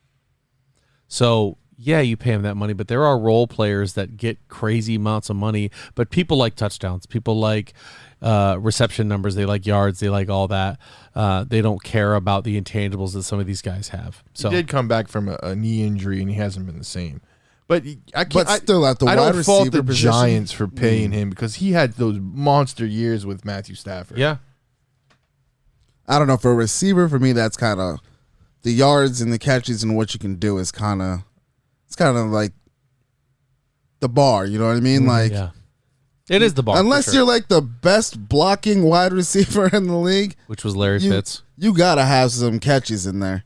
S2: So, yeah, you pay him that money, but there are role players that get crazy amounts of money, but people like touchdowns. People like reception numbers. They like yards. They like all that. They don't care about the intangibles that some of these guys have. So
S3: He did come back from a knee injury, and he hasn't been the same. But I can't.
S1: But still, at the
S3: I
S1: wide
S3: don't fault
S1: receiver
S3: the
S1: position,
S3: Giants for paying him because he had those monster years with Matthew Stafford.
S2: yeah.
S1: I don't know. For a receiver, for me, that's kind of the yards and the catches and what you can do is kind of, it's kind of like the bar. You know what I mean? Like,
S2: Yeah. It is the bar.
S1: Unless
S2: for sure.
S1: you're like the best blocking wide receiver in the league,
S2: Which was Larry
S1: you,
S2: Fitz.
S1: you gotta have some catches in there,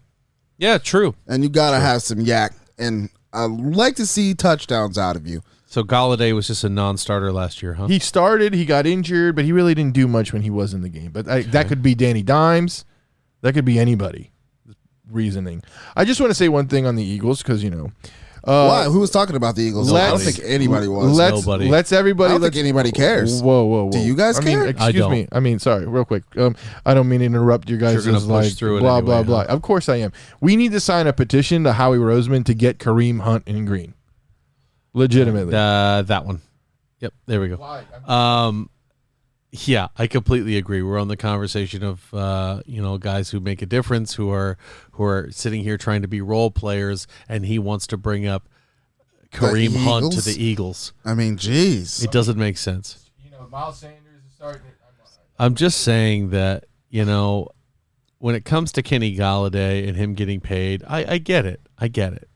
S2: Yeah, true.
S1: and you gotta have some yak. And I like to see touchdowns out of you.
S2: So Galladay was just a non-starter last year, huh?
S3: He started, he got injured, but he really didn't do much when he was in the game. But that could be Danny Dimes. That could be anybody. Reasoning. I just want to say one thing on the Eagles because,
S1: Why? Who was talking about the Eagles? I don't think anybody was.
S2: Nobody.
S3: Let's everybody.
S1: I don't think anybody cares.
S3: Whoa.
S1: Do you guys care?
S3: Excuse
S2: I don't.
S3: me. I mean, sorry, real quick. I don't mean to interrupt your guys'
S2: You're gonna push
S3: like
S2: through it
S3: blah
S2: anyway,
S3: blah
S2: huh?
S3: blah. Of course I am. We need to sign a petition to Howie Roseman to get Kareem Hunt in green. Legitimately.
S2: That one. Yep, there we go. Yeah, I completely agree. We're on the conversation of guys who make a difference, who are sitting here trying to be role players, and he wants to bring up Kareem Hunt to
S1: Eagles?
S2: the Eagles.
S1: I mean, jeez.
S2: It doesn't make sense.
S3: Miles Sanders is starting.
S2: I'm just saying that, when it comes to Kenny Galladay and him getting paid, I get it. I get it.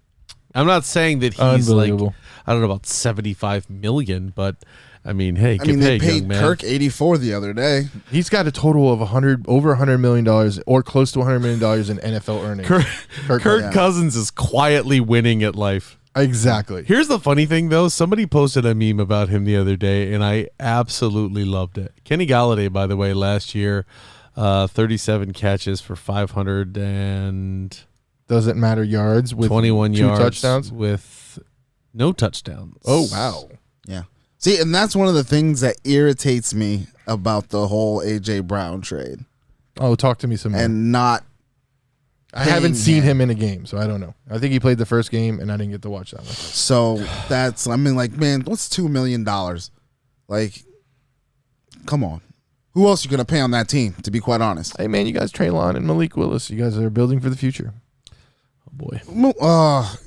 S2: I'm not saying that he's like,
S3: Unbelievable.
S2: I don't know about $75 million, but I mean, hey, get
S1: they
S2: paid,
S1: paid
S2: young man.
S1: Kirk 84 the other day.
S3: He's got a total of over $100 million or close to $100 million in NFL earnings.
S2: Kirk Cousins is quietly winning at life.
S3: Exactly.
S2: Here's the funny thing, though. Somebody posted a meme about him the other day, and I absolutely loved it. Kenny Galladay, by the way, last year, 37 catches for 500 and
S3: Doesn't matter yards with
S2: 21
S3: two
S2: yards
S3: touchdowns.
S2: with no touchdowns.
S3: Oh wow.
S1: Yeah. See, and that's one of the things that irritates me about the whole AJ Brown trade,
S3: Oh, talk to me some more.
S1: and not.
S3: I haven't
S1: paying
S3: seen him in a game, so I don't know. I think he played the first game, and I didn't get to watch that one.
S1: So that's. I mean, like, man, what's $2 million? Like, come on. Who else you gonna pay on that team? To be quite honest.
S3: Hey man, you guys, Treylon and Malik Willis, you guys are building for the future.
S2: Oh, boy.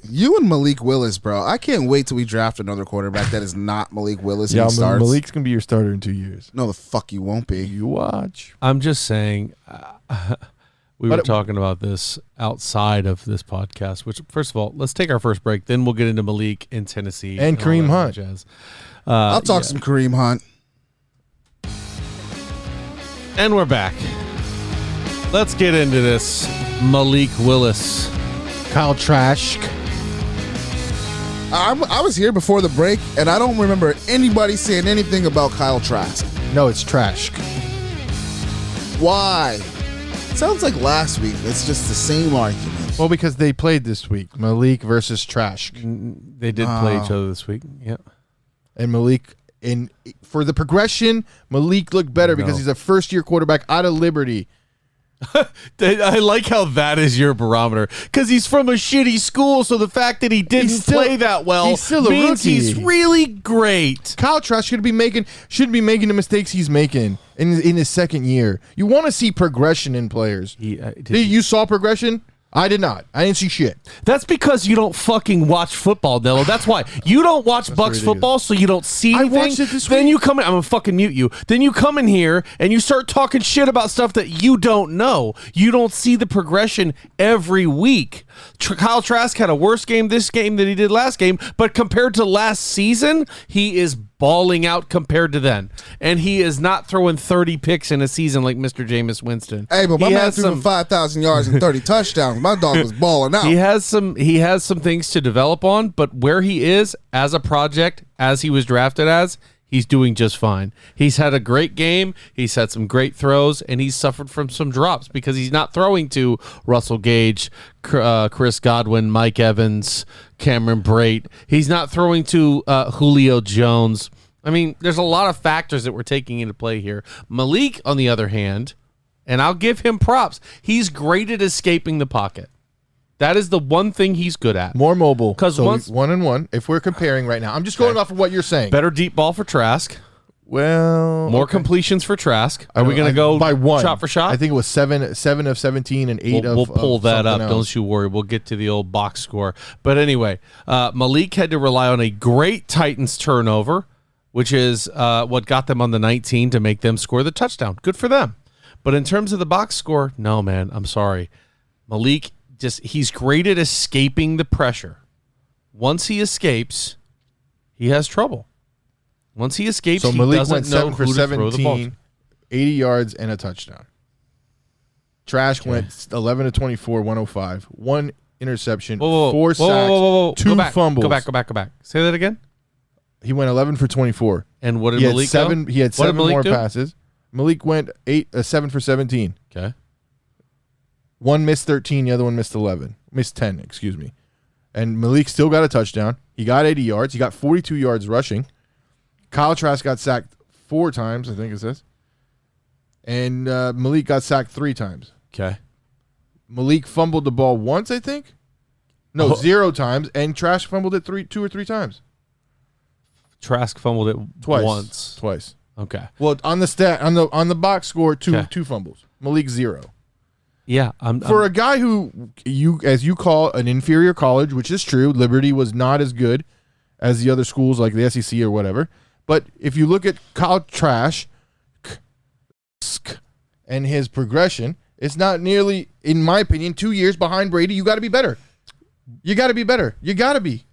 S1: You and Malik Willis, bro. I can't wait till we draft another quarterback that is not Malik Willis. And he starts.
S3: Malik's gonna be your starter in 2 years.
S1: No, the fuck you won't be.
S3: You watch.
S2: I'm just saying, we were
S3: But-
S2: talking about this outside of this podcast, which, first of all, let's take our first break. Then we'll get into Malik in Tennessee.
S3: And
S2: all
S3: Kareem
S2: that
S3: Hunt.
S2: Jazz.
S1: I'll talk
S2: yeah.
S1: some Kareem Hunt.
S2: And we're back. Let's get into this Malik Willis.
S3: Kyle Trask.
S1: I was here before the break, and I don't remember anybody saying anything about Kyle Trask.
S3: No, it's Trask.
S1: Why? Sounds like last week. It's just the same argument.
S3: Well, because they played this week. Malik versus Trask.
S2: They did play each other this week. Yeah.
S3: And Malik, for the progression, Malik looked better because he's a first-year quarterback out of Liberty.
S2: I like how that is your barometer because he's from a shitty school. So the fact that he didn't play that well
S3: he's still a
S2: means
S3: rookie.
S2: he's really great.
S3: Kyle Trask shouldn't be making the mistakes he's making in his second year. You want to see progression in players. You saw progression? I did not. I didn't see shit.
S2: That's because you don't fucking watch football, Nello. That's why. You don't watch Bucks
S3: ridiculous.
S2: football, so you don't see
S3: I
S2: anything.
S3: watched it this
S2: Then
S3: week.
S2: you come in. I'm going to fucking mute you. Then you come in here and you start talking shit about stuff that you don't know. You don't see the progression every week. Kyle Trask had a worse game this game than he did last game, but compared to last season, he is balling out compared to then. And he is not throwing 30 picks in a season like Mr. Jameis Winston.
S1: Hey, but my
S2: He
S1: man
S2: has
S1: threw
S2: some-
S1: for 5,000 yards and 30 touchdowns. My dog was balling out.
S2: He has some things to develop on, but where he is as a project, as he was drafted as, he's doing just fine. He's had a great game. He's had some great throws, and he's suffered from some drops because he's not throwing to Russell Gage, Chris Godwin, Mike Evans, Cameron Brate. He's not throwing to Julio Jones. I mean, there's a lot of factors that we're taking into play here. Malik, on the other hand, and I'll give him props, he's great at escaping the pocket. That is the one thing he's good at.
S3: More mobile.
S2: 'Cause
S3: so
S2: once-
S3: 1-1. If we're comparing right now, I'm just going off of what you're saying.
S2: Better deep ball for Trask.
S3: Well,
S2: More
S3: okay.
S2: completions for Trask. Are we going to go
S3: by one
S2: shot for shot?
S3: I think it was 7 of 17 and 8
S2: We'll pull
S3: of
S2: that up.
S3: something else.
S2: Don't you worry. We'll get to the old box score. But anyway, Malik had to rely on a great Titans turnover, which is what got them on the 19 to make them score the touchdown. Good for them. But in terms of the box score, no, man. I'm sorry. Malik, he's great at escaping the pressure. Once he escapes, he has trouble. Once he escapes,
S3: So
S2: he
S3: Malik
S2: doesn't
S3: went
S2: know
S3: 7 for
S2: who to throw the ball to.
S3: 17, 80 yards and a touchdown. Trash went 11 to 24, 105. 1 interception, 4 sacks, 2 fumbles.
S2: Go back. Say that again.
S3: He went 11 for 24.
S2: And what did
S3: He had
S2: Malik
S3: 7.
S2: go?
S3: He had
S2: What did
S3: 7
S2: Malik
S3: more
S2: do?
S3: passes. Malik went 7 for 17.
S2: Okay.
S3: One missed 13, the other one missed 11. Missed 10, excuse me. And Malik still got a touchdown. He got 80 yards. He got 42 yards rushing. Kyle Trask got sacked 4 times, I think it says. And Malik got sacked 3 times.
S2: Okay.
S3: Malik fumbled the ball once, I think. No, 0 times. And Trask fumbled it 2 or 3 times.
S2: Trask fumbled it once.
S3: Twice.
S2: Okay.
S3: Well, on the stat on the box score,
S2: Okay.
S3: 2 fumbles. Malik 0.
S2: Yeah.
S3: For a guy who as you call an inferior college, which is true, Liberty was not as good as the other schools like the SEC or whatever. But if you look at Kyle Trask and his progression, it's not nearly, in my opinion, 2 years behind Brady. You got to be better. You got to be better. You got to be.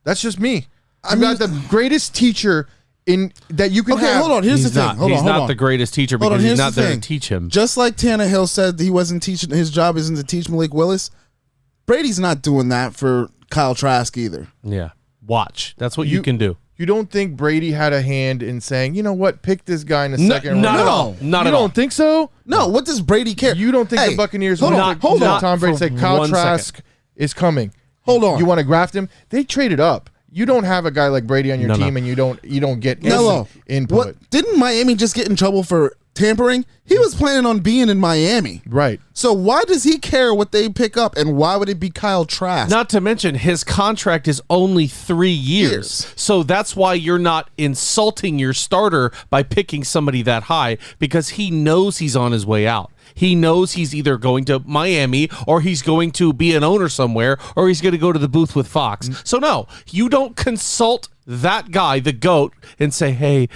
S3: That's just me. I got the greatest teacher in that you can
S1: Okay,
S3: have.
S1: hold on. Here's
S2: he's
S1: the thing.
S2: not,
S1: Hold
S2: he's
S1: on.
S2: not the greatest teacher
S1: Hold on,
S2: because he's
S1: here's
S2: not
S1: the
S2: there
S1: thing.
S2: to teach him.
S1: Just like Tannehill said he wasn't teaching, his job isn't to teach Malik Willis. Brady's not doing that for Kyle Trask either.
S2: Yeah. Watch. That's what you can do.
S3: You don't think Brady had a hand in saying, you know what, pick this guy in the second
S2: Not
S3: round?
S2: at all. Not
S3: you
S2: at all.
S3: don't think so?
S1: No, what does Brady care?
S3: You don't think
S1: Hey,
S3: the Buccaneers
S1: hold
S3: would
S1: on,
S3: have
S1: hold on.
S3: Tom Brady
S2: For
S3: say Kyle
S2: 1
S3: Trask is coming?
S1: Hold on.
S3: You want to graft him? They traded up. You don't have a guy like Brady on your
S2: No, no.
S3: team, and you don't get
S1: Nello,
S3: input.
S1: what didn't Miami just get in trouble for tampering? He was planning on being in Miami.
S3: Right.
S1: So why does he care what they pick up, and why would it be Kyle Trask?
S2: Not to mention his contract is only 3 years. So that's why you're not insulting your starter by picking somebody that high, because he knows he's on his way out. He knows he's either going to Miami or he's going to be an owner somewhere or he's going to go to the booth with Fox. So no, you don't consult that guy, the GOAT, and say, hey,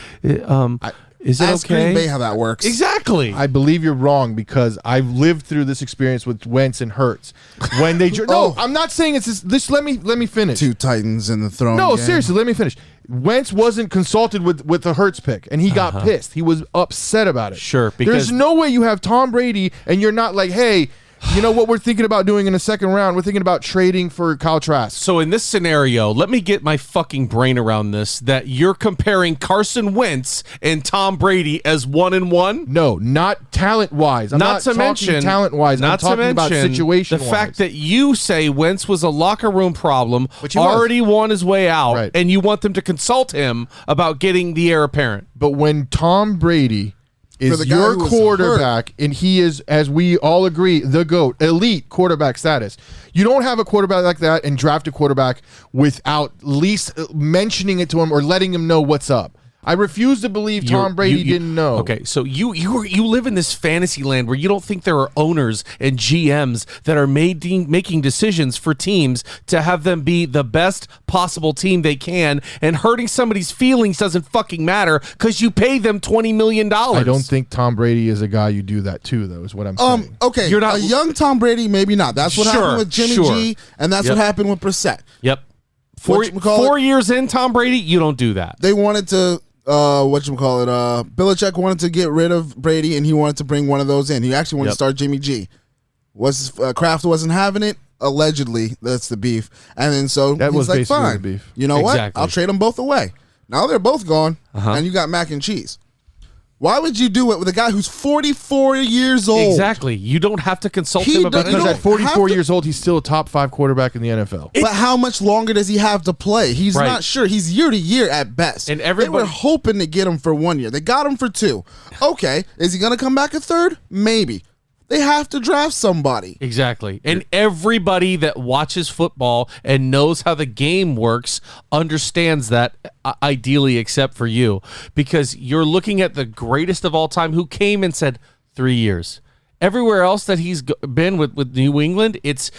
S2: is it
S1: Ask
S2: okay?
S1: Green Bay how that works.
S2: Exactly.
S3: I believe you're wrong because I've lived through this experience with Wentz and Hurts. When they no, I'm not saying it's this. Let me finish.
S1: 2 Titans in the throne.
S3: No,
S1: game.
S3: seriously, let me finish. Wentz wasn't consulted with the Hurts pick, and he got pissed. He was upset about it.
S2: Sure, because-
S3: there's no way you have Tom Brady and you're not like, hey, you know what we're thinking about doing in the second round? We're thinking about trading for Kyle Trask.
S2: So in this scenario, let me get my fucking brain around this, that you're comparing Carson Wentz and Tom Brady as 1-1?
S3: No, not talent-wise. I'm not
S2: to
S3: talking
S2: mention
S3: talent-wise. I'm
S2: not to
S3: talking about
S2: mention
S3: situation-wise.
S2: the fact that you say Wentz was a locker room problem,
S3: Which he was.
S2: already won his way out,
S3: Right.
S2: and you want them to consult him about getting the heir apparent.
S3: But when Tom Brady is
S1: the guy
S3: your
S1: who was
S3: quarterback, and he is, as we all agree, the GOAT, elite quarterback status, you don't have a quarterback like that and draft a quarterback without at least mentioning it to him or letting him know what's up. I refuse to believe Tom Brady didn't know.
S2: Okay, so you live in this fantasy land where you don't think there are owners and GMs that are making decisions for teams to have them be the best possible team they can, and hurting somebody's feelings doesn't fucking matter because you pay them $20 million.
S3: I don't think Tom Brady is a guy you do that to, though, is what I'm saying.
S1: Okay,
S2: You're not-
S1: a young Tom Brady, maybe not. That's what
S2: Sure,
S1: happened with Jimmy
S2: sure.
S1: G, and that's
S2: Yep.
S1: what happened with Brissett.
S2: Yep. Four
S1: Whatchamacallit?
S2: years in, Tom Brady, you don't do that.
S1: They wanted to, Belichick wanted to get rid of Brady, and he wanted to bring one of those in. He actually wanted to start Jimmy G. Kraft wasn't having it. Allegedly, that's the beef. And then so
S3: That
S1: he's
S3: was
S1: like,
S3: basically
S1: fine.
S3: the beef.
S1: You know what?
S2: Exactly.
S1: I'll trade them both away. Now they're both gone, and you got mac and cheese. Why would you do it with a guy who's 44 years old?
S2: Exactly. You don't have to consult
S1: He
S2: him about
S1: doesn't-
S3: Because
S1: you
S3: at
S1: don't
S3: 44
S1: have to-
S3: years old, he's still a top 5 quarterback in the NFL.
S1: But how much longer does he have to play? He's
S2: Right.
S1: not sure. He's year to year at best.
S2: And
S1: they
S2: everybody-
S1: were hoping to get him for 1 year. They got him for 2. Okay, is he going to come back a third? Maybe. They have to draft somebody.
S2: Exactly. And everybody that watches football and knows how the game works understands that, ideally, except for you, because you're looking at the greatest of all time who came and said 3 years. Everywhere else that he's been with New England, it's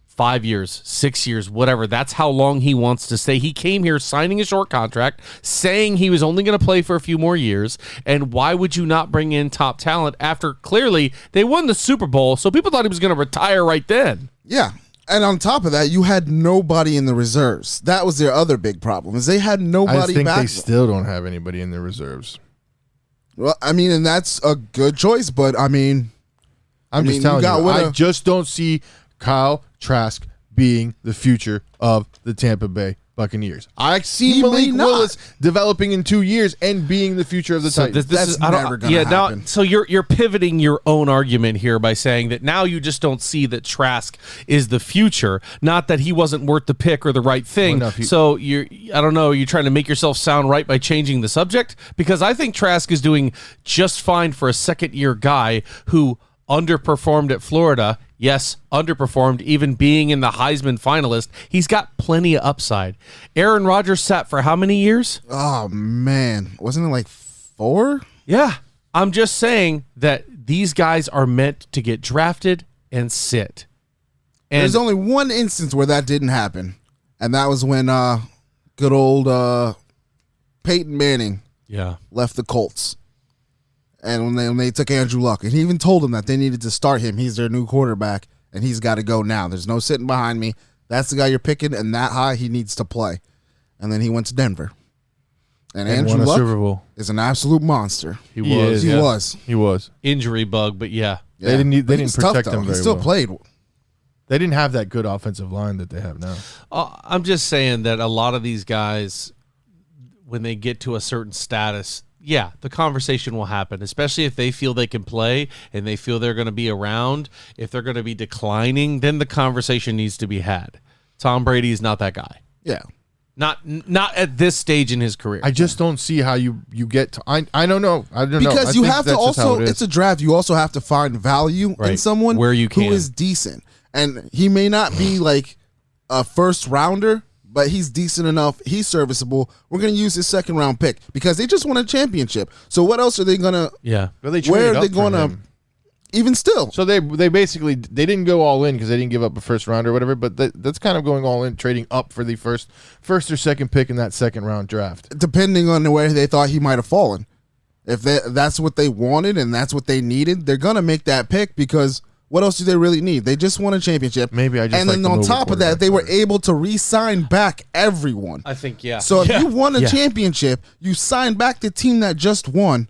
S2: 5 years, 6 years, whatever. That's how long he wants to stay. He came here signing a short contract, saying he was only going to play for a few more years. And why would you not bring in top talent after clearly they won the Super Bowl? So people thought he was going to retire right then.
S1: Yeah. And on top of that, you had nobody in the reserves. That was their other big problem, is they had
S3: I
S1: nobody
S3: think
S1: back
S3: they
S1: then.
S3: still don't have anybody in their reserves.
S1: Well, I mean, and that's a good choice, but I mean,
S3: I'm
S1: mean,
S3: just telling
S1: you got
S3: you,
S1: what
S3: I
S1: a-
S3: just don't see Kyle Trask being the future of the Tampa Bay Buccaneers. I see
S1: He may
S3: Malik
S1: not.
S3: Willis developing in 2 years and being the future of the
S2: So
S3: Titans.
S2: this
S1: That's
S2: is I don't,
S1: never gonna
S2: yeah.
S1: happen.
S2: Now, so you're pivoting your own argument here by saying that now you just don't see that Trask is the future, not that he wasn't worth the pick or the right thing.
S3: Well, no, if you-
S2: So I don't know. You're trying to make yourself sound right by changing the subject, because I think Trask is doing just fine for a second-year guy who underperformed at Florida. Yes, underperformed, even being in the Heisman finalist. He's got plenty of upside. Aaron Rodgers sat for how many years?
S1: oh man, wasn't it like 4?
S2: Yeah. I'm just saying that these guys are meant to get drafted and sit. And
S1: There's only one instance where that didn't happen, and that was when good old Peyton Manning
S2: yeah.
S1: left the Colts. And when they took Andrew Luck, and he even told them that they needed to start him. He's their new quarterback, and he's got to go now. There's no sitting behind me. That's the guy you're picking, and that high he needs to play. And then he went to Denver. And
S3: and
S1: Andrew
S3: won a
S1: Luck
S3: Super Bowl.
S1: is an absolute monster.
S3: He
S2: He
S3: was.
S2: is,
S1: He
S2: yeah.
S1: was.
S3: He was.
S2: Injury bug, but yeah.
S3: They didn't need- they
S1: But
S3: didn't
S1: he's tough,
S3: protect
S1: though.
S3: him
S1: He
S3: very
S1: still
S3: well.
S1: played.
S3: They didn't have that good offensive line that they have now.
S2: I'm just saying that a lot of these guys, when they get to a certain status, yeah, the conversation will happen, especially if they feel they can play and they feel they're going to be around. If they're going to be declining, then the conversation needs to be had. Tom Brady is not that guy.
S1: Yeah.
S2: Not at this stage in his career.
S3: I just don't see how you get to. I don't know. I don't know.
S1: Because
S3: I
S1: you
S3: think
S1: have to
S3: that's just how
S1: also,
S3: it is.
S1: it's a draft. You also have to find value in
S2: Right.
S1: someone
S2: Where you
S1: who
S2: can.
S1: is decent. And he may not be like a first rounder, but he's decent enough. He's serviceable. We're going to use his second round pick because they just won a championship. So what else are they going to,
S2: yeah.
S3: Well, they
S1: where
S3: traded
S1: are they
S3: up for
S1: going to,
S3: him.
S1: even still?
S3: So they basically they didn't go all in because they didn't give up a first round or whatever. But that's kind of going all in, trading up for the first or second pick in that second round draft.
S1: Depending on where they thought he might have fallen. If that's what they wanted and that's what they needed, they're going to make that pick because what else do they really need? They just won a championship.
S3: Maybe I just
S1: and
S3: like
S1: then
S3: the
S1: on
S3: mobile
S1: top of that, they were
S3: quarterback
S1: able to re-sign back everyone.
S2: I think, yeah.
S1: So if
S2: Yeah.
S1: you won a
S2: Yeah.
S1: championship, you sign back the team that just won.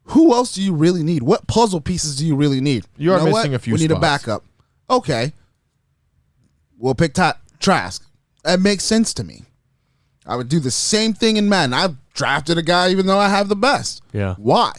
S1: Who else do you really need? What puzzle pieces do you really need?
S3: You are
S1: know
S3: missing
S1: what?
S3: a few
S1: We need a
S3: spots.
S1: backup. Okay. We'll pick Trask. That makes sense to me. I would do the same thing in Madden. I've drafted a guy even though I have the best.
S2: Yeah.
S1: Why?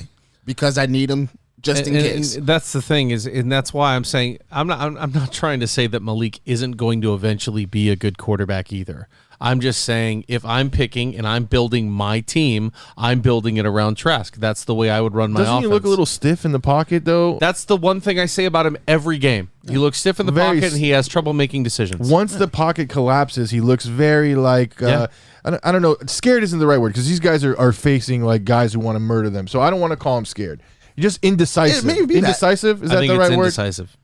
S1: Because I need him just in case.
S2: And that's the thing and that's why I'm saying I'm not trying to say that Malik isn't going to eventually be a good quarterback either. I'm just saying if I'm picking and I'm building my team, I'm building it around Trask. That's the way I would run my
S3: Doesn't
S2: offense.
S3: he look a little stiff in the pocket though?
S2: That's the one thing I say about him every game. He looks stiff in the
S3: Very
S2: pocket and he has trouble making decisions.
S3: Once the pocket collapses, he looks very like
S2: Yeah.
S3: I don't know. Scared isn't the right word because these guys are facing like guys who want to murder them. So I don't want to call him scared. He's just indecisive.
S1: It may be that.
S3: Indecisive is
S2: I
S3: that
S2: think
S3: the
S2: it's
S3: right word?
S2: indecisive.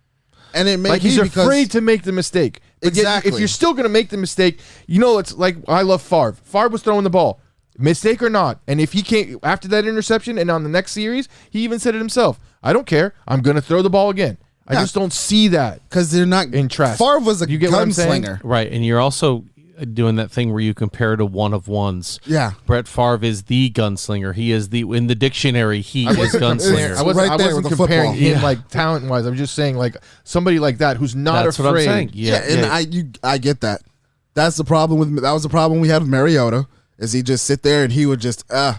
S1: And it may
S3: Like
S1: be
S3: he's
S1: because
S3: afraid to make the mistake. But yet,
S1: Exactly.
S3: if you're still going to make the mistake, you know it's like I love Favre. Favre was throwing the ball, mistake or not. And if he can't after that interception and on the next series, he even said it himself. I don't care. I'm going to throw the ball again. I
S1: Yeah.
S3: just don't see that.
S1: because they're not
S3: In Trask.
S1: Favre was a
S3: You get what I'm saying?
S1: gunslinger.
S2: Right, and you're also doing that thing where you compare to one of ones.
S1: Yeah.
S2: Brett Favre is the gunslinger. He is the in the dictionary. He is gunslinger.
S3: I wasn't,
S1: Right
S3: I
S1: there
S3: wasn't
S1: with the
S3: comparing
S1: football.
S3: him
S2: Yeah.
S3: like talent wise. I'm just saying like somebody like that who's not
S2: That's
S3: afraid.
S2: what I'm saying.
S1: Yeah,
S2: Yeah,
S1: and I get that. That's the problem with that was the problem we had with Mariota. Is he just sit there and he would just I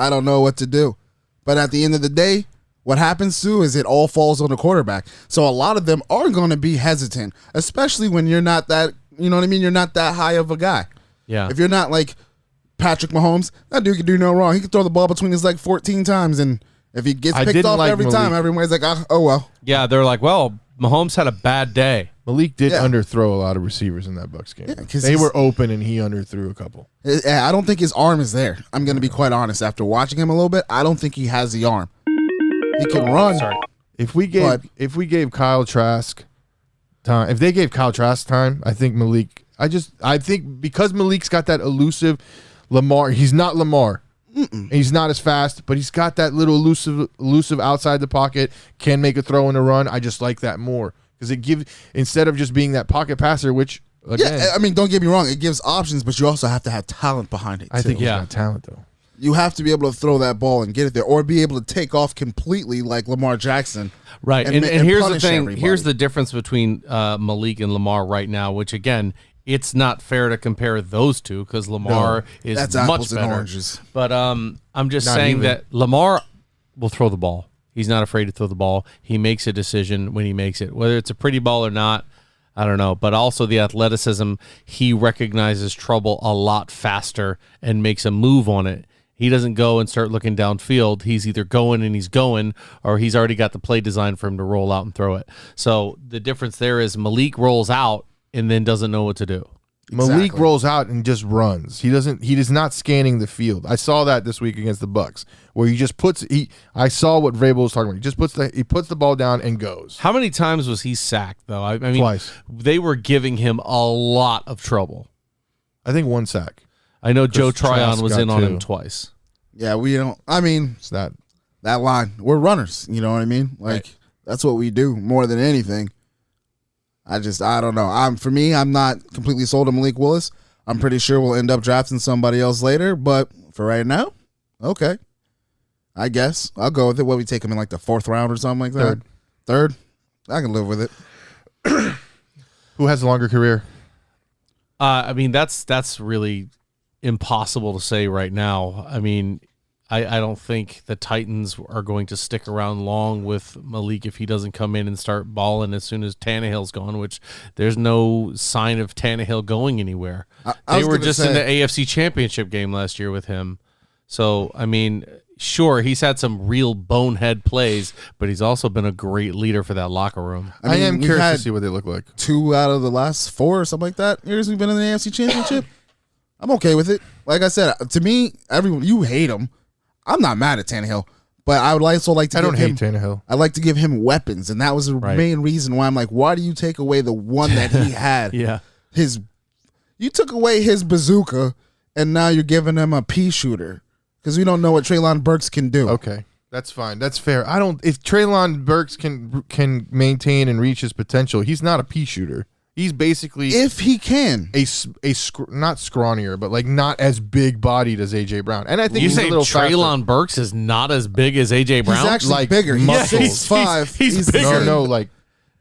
S1: don't know what to do. But at the end of the day, what happens too is it all falls on the quarterback. So a lot of them are going to be hesitant, especially when you're not that, you know what I mean? You're not that high of a guy.
S2: yeah.
S1: If you're not like Patrick Mahomes, that dude can do no wrong. He can throw the ball between his leg 14 times, and if he gets
S3: I
S1: picked
S3: didn't
S1: off
S3: like
S1: every
S3: Malik.
S1: time, everyone's like, oh well.
S2: Yeah, they're like, well, Mahomes had a bad day.
S3: Malik did
S1: Yeah.
S3: underthrow a lot of receivers in that Bucks game.
S1: Yeah, 'cause
S3: they
S1: he's-
S3: were open and he underthrew a couple.
S1: I don't think his arm is there. I'm going to be quite honest. After watching him a little bit, I don't think he has the arm. He can run.
S2: Sorry.
S3: If we
S1: But-
S3: gave Kyle Trask time, if they gave Kyle Trask time, I think Malik. I think because Malik's got that elusive Lamar. He's not Lamar. He's not as fast, but he's got that little elusive outside the pocket. Can make a throw and a run. I just like that more because it gives, instead of just being that pocket passer, which again,
S1: Yeah, I mean, don't get me wrong. It gives options, but you also have to have talent behind it.
S3: I think
S1: too.
S3: he's got talent though.
S1: You have to be able to throw that ball and get it there, or be able to take off completely like Lamar Jackson.
S2: Right. And
S1: ma-
S2: here's the
S1: punish
S2: thing.
S1: everybody.
S2: Here's the difference between Malik and Lamar right now, which, again, it's not fair to compare those two because Lamar is
S1: That's
S2: much
S1: apples and
S2: better.
S1: oranges.
S2: But I'm just
S3: Not
S2: saying
S3: even.
S2: that Lamar will throw the ball. He's not afraid to throw the ball. He makes a decision when he makes it. Whether it's a pretty ball or not, I don't know. But also the athleticism, he recognizes trouble a lot faster and makes a move on it. He doesn't go and start looking downfield. He's either going and he's going, or he's already got the play designed for him to roll out and throw it. So the difference there is Malik rolls out and then doesn't know what to do.
S3: Malik
S1: Exactly.
S3: rolls out and just runs. He is not scanning the field. I saw that this week against the Bucks, where he just puts. I saw what Vrabel was talking about. He puts the ball down and goes.
S2: How many times was he sacked, though? I mean,
S3: Twice.
S2: They were giving him a lot of trouble.
S3: I think 1 sack.
S2: I know Joe
S3: Trask
S2: Tryon was
S3: got
S2: in on him
S3: 2.
S2: twice.
S1: Yeah, we don't. I mean,
S3: It's not.
S1: that line. We're runners. You know what I mean? Like that's what we do more than anything. I don't know. For me, I'm not completely sold on Malik Willis. I'm pretty sure we'll end up drafting somebody else later, but for right now, okay. I guess I'll go with it. What we take him in like the 4th round or something like that. Third. I can live with it.
S3: Who has a longer career?
S2: I mean, that's really impossible to say right now. I mean, I don't think the Titans are going to stick around long with Malik if he doesn't come in and start balling as soon as Tannehill's gone, which there's no sign of Tannehill going anywhere.
S1: I
S2: They
S1: was
S2: were
S1: gonna
S2: just in
S1: say-
S2: the AFC Championship game last year with him. So, I mean, sure, he's had some real bonehead plays, but he's also been a great leader for that locker room.
S3: I
S1: mean,
S3: am
S1: we've
S3: curious
S1: had
S3: to see what they look like.
S1: 2 out of the last 4 or something like that years we've been in the AFC Championship. I'm okay with it. Like I said, to me, everyone, you hate him. I'm not mad at Tannehill, but I would also like to.
S3: I don't
S1: give
S3: hate
S1: him,
S3: Tannehill.
S1: I like to give him weapons, and that was the
S2: Right.
S1: main reason why I'm like, why do you take away the one that he had?
S2: Yeah.
S1: You took away his bazooka, and now you're giving him a pea shooter because we don't know what Treylon Burks can do.
S3: Okay, that's fine. That's fair. I don't. If Treylon Burks can maintain and reach his potential, he's not a pea shooter. He's basically
S1: If he can,
S3: not scrawnier, but like not as big bodied as AJ Brown. And I think
S2: You
S3: he's
S2: say
S3: a little faster.
S2: Traylon Burks is not as big as AJ Brown?
S1: he's actually
S3: like
S1: bigger. He's
S3: muscles.
S2: Yeah,
S1: 6'5".
S2: he's bigger.
S3: No, like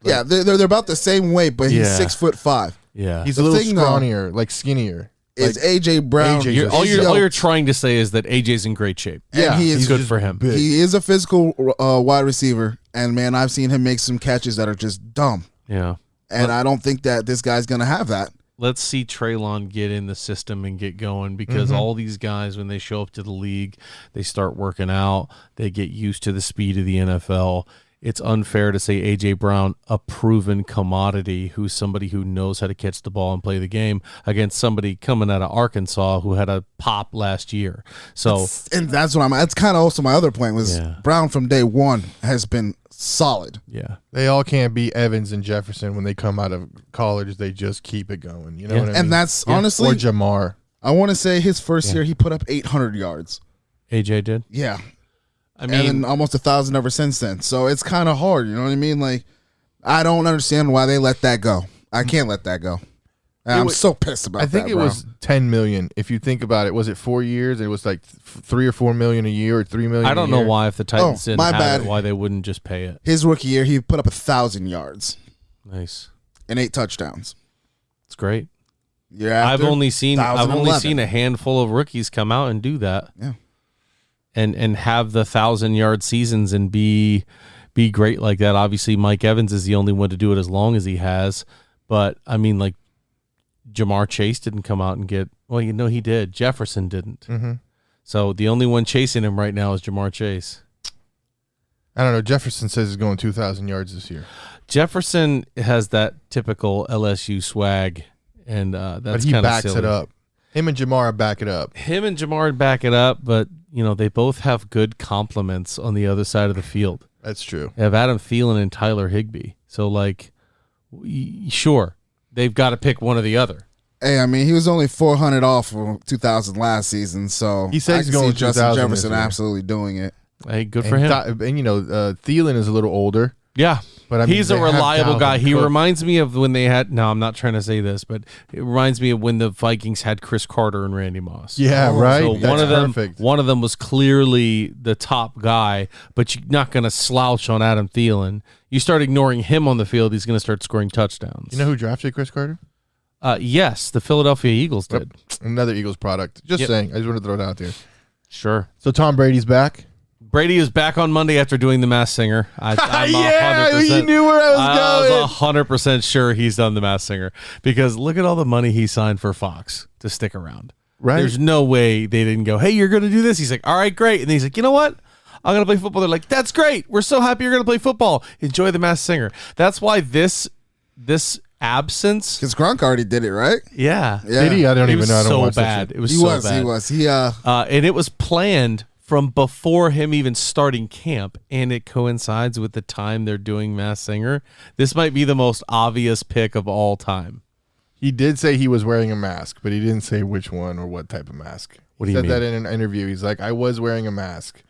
S1: Yeah, they're about the same weight, but he's
S2: Yeah.
S1: 6'5".
S2: Yeah.
S3: he's
S1: The
S3: a little
S1: thing, though,
S3: scrawnier, like skinnier.
S1: Is
S3: Like,
S1: AJ Brown?
S3: AJ 's
S2: You're,
S3: a
S2: all, you're,
S1: Yo,
S2: all you're trying to say is that AJ's in great shape.
S1: and
S3: Yeah,
S1: he is
S2: He's good
S3: just
S2: for him.
S3: big.
S1: He is a physical wide receiver, and man, I've seen him make some catches that are just dumb.
S2: Yeah.
S1: And I don't think that this guy's gonna have that.
S2: Let's see Traylon get in the system and get going because all these guys, when they show up to the league, they start working out. They get used to the speed of the NFL. It's unfair to say A.J. Brown, a proven commodity, who's somebody who knows how to catch the ball and play the game, against somebody coming out of Arkansas who had a pop last year. So,
S1: And that's what that's kind of also my other point was
S2: Yeah.
S1: Brown from day one has been solid.
S2: yeah.
S3: They all can't be Evans and Jefferson when they come out of college. They just keep it going. You know
S2: Yeah.
S3: what I mean?
S1: And that's
S2: Yeah.
S1: honestly,
S3: or Jamar.
S1: I want to say his first year he put up 800 yards.
S2: A.J. did?
S1: Yeah.
S2: I
S1: And
S2: mean,
S1: then almost 1,000 ever since then. So it's kind of hard. You know what I mean? Like, I don't understand why they let that go. I can't let that go. And I'm
S3: was-
S1: so pissed about
S3: I think
S1: that,
S3: it
S1: bro.
S3: was 10 million. If you think about it, was it 4 years? It was like 3 or 4 million a year, or 3 million.
S2: I don't
S3: a
S2: know
S3: year.
S2: why, if the Titans didn't
S1: my
S2: have
S1: bad.
S2: it, why they wouldn't just pay it.
S1: His rookie year, he put up 1,000 yards
S2: Nice.
S1: and 8 touchdowns.
S2: It's great.
S1: Yeah,
S2: I've only seen a
S1: 1,011.
S2: handful of rookies come out and do that.
S1: Yeah.
S2: And have the 1,000-yard seasons and be great like that. Obviously, Mike Evans is the only one to do it as long as he has. But I mean, like, Jamar Chase didn't come out and get. Well, you know he did. Jefferson didn't.
S3: Mhm.
S2: So the only one chasing him right now is Jamar Chase.
S3: I don't know. Jefferson says he's going 2,000 yards this year,
S2: Jefferson has that typical LSU swag, and
S3: but
S2: that's
S3: he
S2: kind of
S3: backs
S2: silly.
S3: it up. Him and Jamar back it up.
S2: Him and Jamar back it up, but you know they both have good compliments on the other side of the field.
S3: That's true.
S2: They have Adam Thielen and Tyler Higbee. So like, sure, they've got to pick one or the other.
S1: Hey, I mean, he was only 400 off from 2,000 last season, so
S3: He said
S1: I
S3: he's
S1: can
S3: going
S1: see Justin
S3: 2,000 this
S1: Jefferson
S3: year.
S1: absolutely doing it.
S2: Hey, good for him.
S3: And you know, Thielen is a little older.
S2: Yeah,
S3: But I mean,
S2: He's a
S3: they have
S2: reliable
S3: Dalvin
S2: guy. He
S3: Cook.
S2: reminds me of when they had. No, I'm not trying to say this, but it reminds me of when the Vikings had Chris Carter and Randy Moss.
S3: Yeah, right.
S2: So
S3: That's perfect.
S2: one of them was clearly the top guy, but you're not going to slouch on Adam Thielen. You start ignoring him on the field, he's going to start scoring touchdowns.
S3: You know who drafted Chris Carter?
S2: Yes, the Philadelphia Eagles did.
S3: Another Eagles product. Just
S2: Yep.
S3: saying. I just want to throw it out there.
S2: Sure.
S3: So Tom Brady's back.
S2: Brady is back on Monday after doing The Masked Singer. I'm
S3: Yeah,
S2: 100%,
S3: you knew where I was going.
S2: was 100% sure he's done The Masked Singer because look at all the money he signed for Fox to stick around.
S3: Right.
S2: There's no way they didn't go, hey, you're going to do this. He's like, all right, great. And he's like, you know what? I'm going to play football. They're like, that's great. We're so happy you're going to play football. Enjoy The Masked Singer. That's why this absence.
S1: Because Gronk already did it, right?
S2: Yeah.
S1: Yeah.
S3: Did he? I don't
S2: It
S3: even
S2: was
S3: know. I don't
S2: so
S3: watch that
S2: bad.
S3: shit.
S2: It was
S1: He
S2: so
S1: was.
S2: bad.
S1: He was.
S2: And it was planned from before him even starting camp, and it coincides with the time they're doing Masked Singer. This might be the most obvious pick of all time.
S3: He did say he was wearing a mask, but he didn't say which one or what type of mask.
S2: What do
S3: He
S2: you
S3: said
S2: mean?
S3: that in an interview. He's like, I was wearing a mask.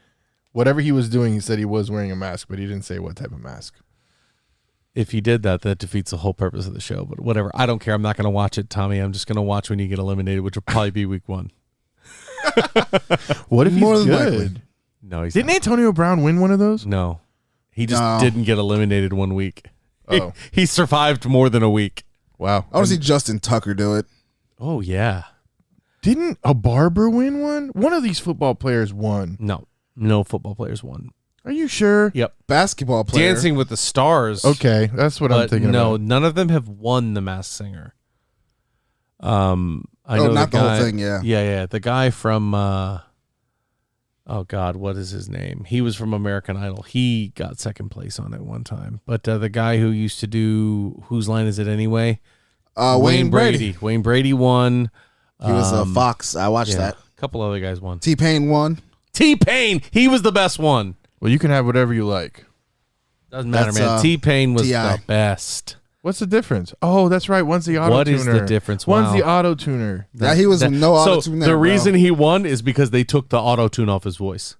S3: Whatever he was doing, he said he was wearing a mask, but he didn't say what type of mask.
S2: If he did that, that defeats the whole purpose of the show. But whatever. I don't care. I'm not going to watch it, Tommy. I'm just going to watch when you get eliminated, which will probably be week 1.
S3: What if he's
S1: More than
S3: good?
S1: likely.
S2: No, he's
S3: Didn't
S2: not.
S3: Antonio Brown win one of those?
S2: No. He just
S1: No.
S2: didn't get eliminated 1 week.
S3: Oh.
S2: He survived more than a week.
S3: Wow.
S1: I want to see Justin Tucker do it.
S2: Oh, yeah.
S3: Didn't a barber win one? One of these football players won.
S2: No football players won.
S3: Are you sure?
S2: Yep.
S1: Basketball player.
S2: Dancing with the Stars.
S3: Okay, that's what I'm
S2: But
S3: thinking
S2: no,
S3: about.
S2: none of them have won the Masked Singer. I
S1: Oh,
S2: know
S1: not the whole
S2: guy-
S1: thing, yeah.
S2: Yeah. The guy from oh God, what is his name? He was from American Idol. He got second place on it one time. But the guy who used to do Whose Line Is It Anyway?
S1: Wayne Brady.
S2: Wayne Brady won.
S1: He was a Fox. I watched that.
S2: A couple other guys won.
S1: T-Pain won.
S2: T-Pain, he was the best one.
S3: Well, you can have whatever you like.
S2: Doesn't matter,
S1: That's,
S2: man. T-Pain was
S1: T.I.
S2: the best.
S3: What's the difference? Oh, that's right. One's the auto
S2: What
S3: tuner.
S2: is the difference?
S3: One's
S2: Wow.
S3: the auto tuner.
S1: Yeah, he was no
S2: so
S1: auto-tune
S2: the
S1: there, bro.
S2: reason he won is because they took the auto tune off his voice,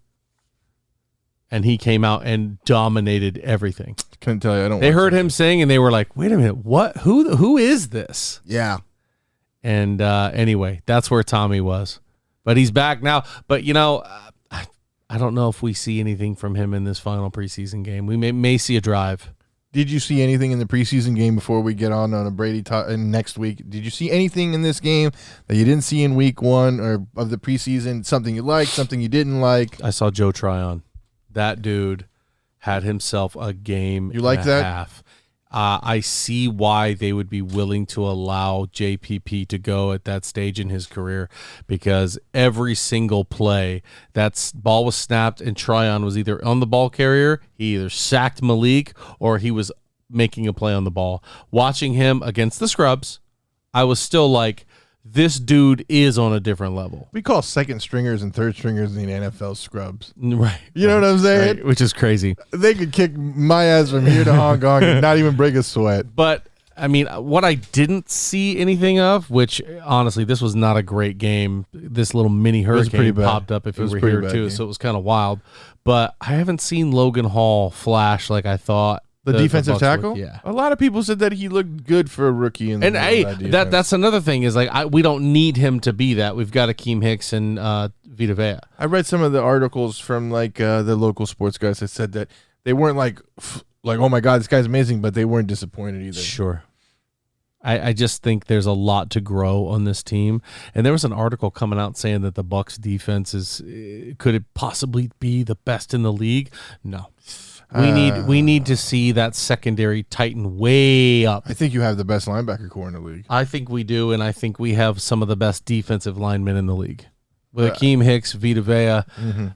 S2: and he came out and dominated everything.
S3: Couldn't tell you. I don't.
S2: They
S3: watch
S2: heard
S3: that
S2: him sing, and they were like, "Wait a minute, what? Who is this?"
S1: Yeah.
S2: And anyway, that's where Tommy was, but he's back now. But I don't know if we see anything from him in this final preseason game. We may see a drive.
S3: Did you see anything in the preseason game before we get on a Brady talk next week? Did you see anything in this game that you didn't see in week 1 or of the preseason? Something you liked, something you didn't like?
S2: I saw Joe Tryon. That dude had himself a game.
S3: You like
S2: and a
S3: that?
S2: half. I see why they would be willing to allow JPP to go at that stage in his career, because every single play, that ball was snapped and Tryon was either on the ball carrier, he either sacked Malik, or he was making a play on the ball. Watching him against the scrubs, I was still like, this dude is on a different level.
S3: We call second stringers and third stringers in the NFL scrubs.
S2: Right.
S3: You know what I'm saying?
S2: Right, which is crazy.
S3: They could kick my ass from here to Hong Kong and not even break a sweat.
S2: But I mean, what I didn't see anything of, which honestly, this was not a great game. This little mini
S3: was pretty
S2: hurricane
S3: bad.
S2: popped up if
S3: It
S2: you
S3: was
S2: were
S3: pretty
S2: here
S3: bad
S2: too,
S3: game.
S2: so it was kind of wild. But I haven't seen Logan Hall flash like I thought.
S3: The defensive
S2: Bucs would.
S3: tackle?
S2: Yeah.
S3: A lot of people said that he looked good for a rookie. In the
S2: And
S3: middle
S2: hey,
S3: of defense.
S2: that's another thing is like we don't need him to be that. We've got Akeem Hicks and Vita Vea.
S3: I read some of the articles from the local sports guys that said that they weren't like oh my god, this guy's amazing, but they weren't disappointed either.
S2: Sure. I just think there's a lot to grow on this team. And there was an article coming out saying that the Bucs defense could it possibly be the best in the league? No. We need to see that secondary tighten way up.
S3: I think you have the best linebacker core in the league.
S2: I think we do, and I think we have some of the best defensive linemen in the league. With Akeem Hicks, Vita Vea,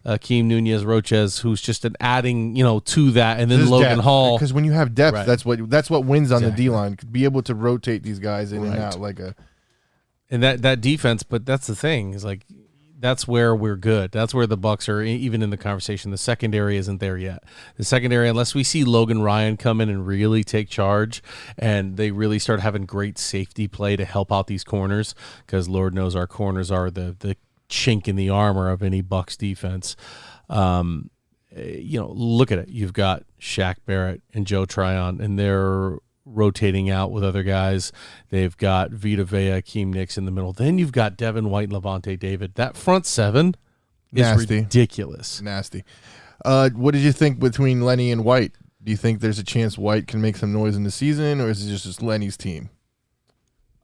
S2: Akeem Nunez, Roches, who's just an adding, to that, and then
S3: Just
S2: Logan
S3: depth,
S2: Hall.
S3: because when you have depth,
S2: Right.
S3: that's what wins on
S2: Exactly.
S3: the D line. Be able to rotate these guys in and
S2: Right.
S3: out like a.
S2: And that defense, but that's the thing, is like that's where we're good. That's where the Bucs are even in the conversation. The secondary isn't there yet. The secondary, unless we see Logan Ryan come in and really take charge and they really start having great safety play to help out these corners, because Lord knows our corners are the chink in the armor of any Bucs defense. look at it. You've got Shaq Barrett and Joe Tryon, and they're rotating out with other guys. They've got Vita Vea, Akeem Nicks in the middle. Then you've got Devin White and Levante David. That front seven is
S3: Nasty.
S2: ridiculous.
S3: Nasty. What did you think between Lenny and White? Do you think there's a chance White can make some noise in the season, or is it just Lenny's team?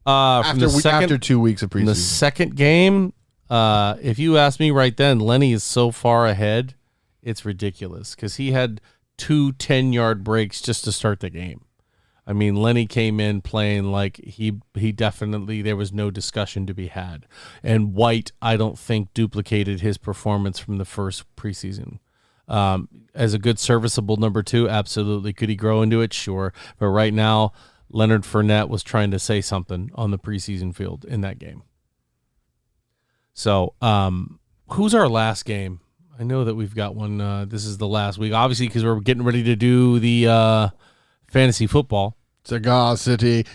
S3: After 2 weeks of
S2: From the
S3: preseason.
S2: second game, if you ask me right then, Lenny is so far ahead, it's ridiculous because he had 2 10-yard breaks just to start the game. I mean, Lenny came in playing like he definitely, there was no discussion to be had. And White, I don't think, duplicated his performance from the first preseason. As a good serviceable number 2, absolutely. Could he grow into it? Sure. But right now, Leonard Fournette was trying to say something on the preseason field in that game. So, who's our last game? I know that we've got one. This is the last week, obviously, because we're getting ready to do the fantasy football.
S3: Cigar City.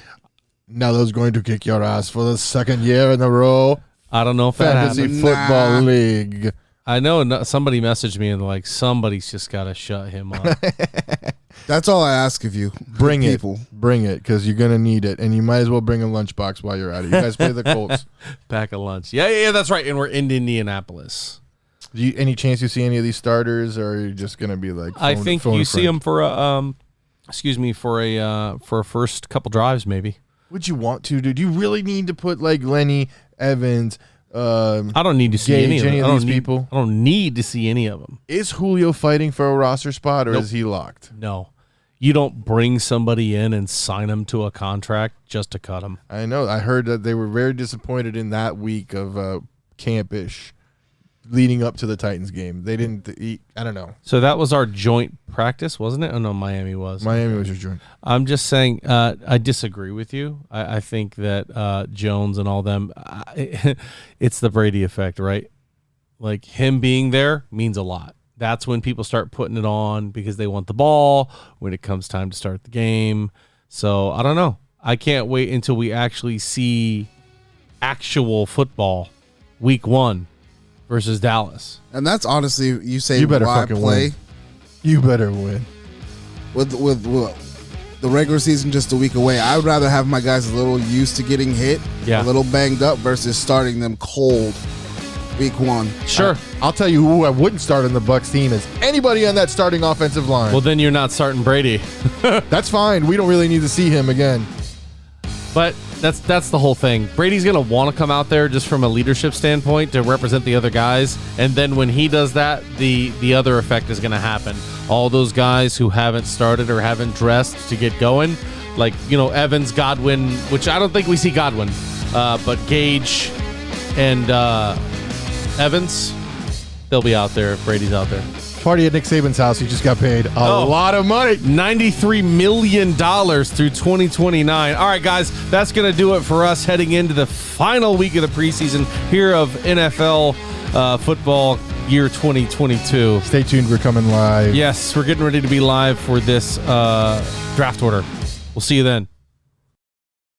S3: Now those going to kick your ass for the second year in a row.
S2: I don't know if that
S3: Fantasy
S2: happened.
S3: Football League.
S2: I know somebody messaged me and like somebody's just got to shut him up.
S1: That's all I ask of you.
S3: Bring
S1: people.
S3: Bring it, because you're going to need it. And you might as well bring a lunchbox while you're at it. You guys play the Colts.
S2: Pack of lunch. Yeah, that's right. And we're in Indianapolis.
S3: Any chance you see any of these starters, or are you just going to be like
S2: I think you see them for a for a first couple drives maybe.
S3: Would you want to, dude? Do you really need to put like Lenny, Evans,
S2: I don't need to see
S3: Gage,
S2: any of
S3: these people?
S2: I don't need to see any of them.
S3: Is Julio fighting for a roster spot, or
S2: Nope.
S3: is he locked?
S2: No. You don't bring somebody in and sign them to a contract just to cut them.
S3: I know. I heard that they were very disappointed in that week of camp-ish leading up to the Titans game. They didn't eat. I don't know.
S2: So that was our joint practice, wasn't it? Oh, no, Miami was.
S3: Miami was your joint.
S2: I'm just saying I disagree with you. I think that Jones and all them, it's the Brady effect, right? Like him being there means a lot. That's when people start putting it on because they want the ball when it comes time to start the game. So I don't know. I can't wait until we actually see actual football week 1 versus Dallas.
S1: And that's honestly, you say
S3: You better
S1: why
S3: fucking
S1: play
S3: win. You better win.
S1: with the regular season just a week away. I would rather have my guys a little used to getting hit,
S2: Yeah.
S1: a little banged up, versus starting them cold week 1.
S2: Sure.
S3: I'll tell you who I wouldn't start on the Bucs team is anybody on that starting offensive line.
S2: Well, then you're not starting Brady.
S3: That's fine. We don't really need to see him again.
S2: But that's the whole thing. Brady's going to want to come out there just from a leadership standpoint to represent the other guys. And then when he does that, the other effect is going to happen. All those guys who haven't started or haven't dressed to get going, like, Evans, Godwin, which I don't think we see Godwin, but Gage and Evans, they'll be out there if Brady's out there.
S3: Party at Nick Saban's house. He just got paid a lot of money.
S2: $93 million through 2029. All right, guys, that's going to do it for us heading into the final week of the preseason here of NFL football year 2022.
S3: Stay tuned. We're coming live.
S2: Yes, we're getting ready to be live for this draft order. We'll see you then.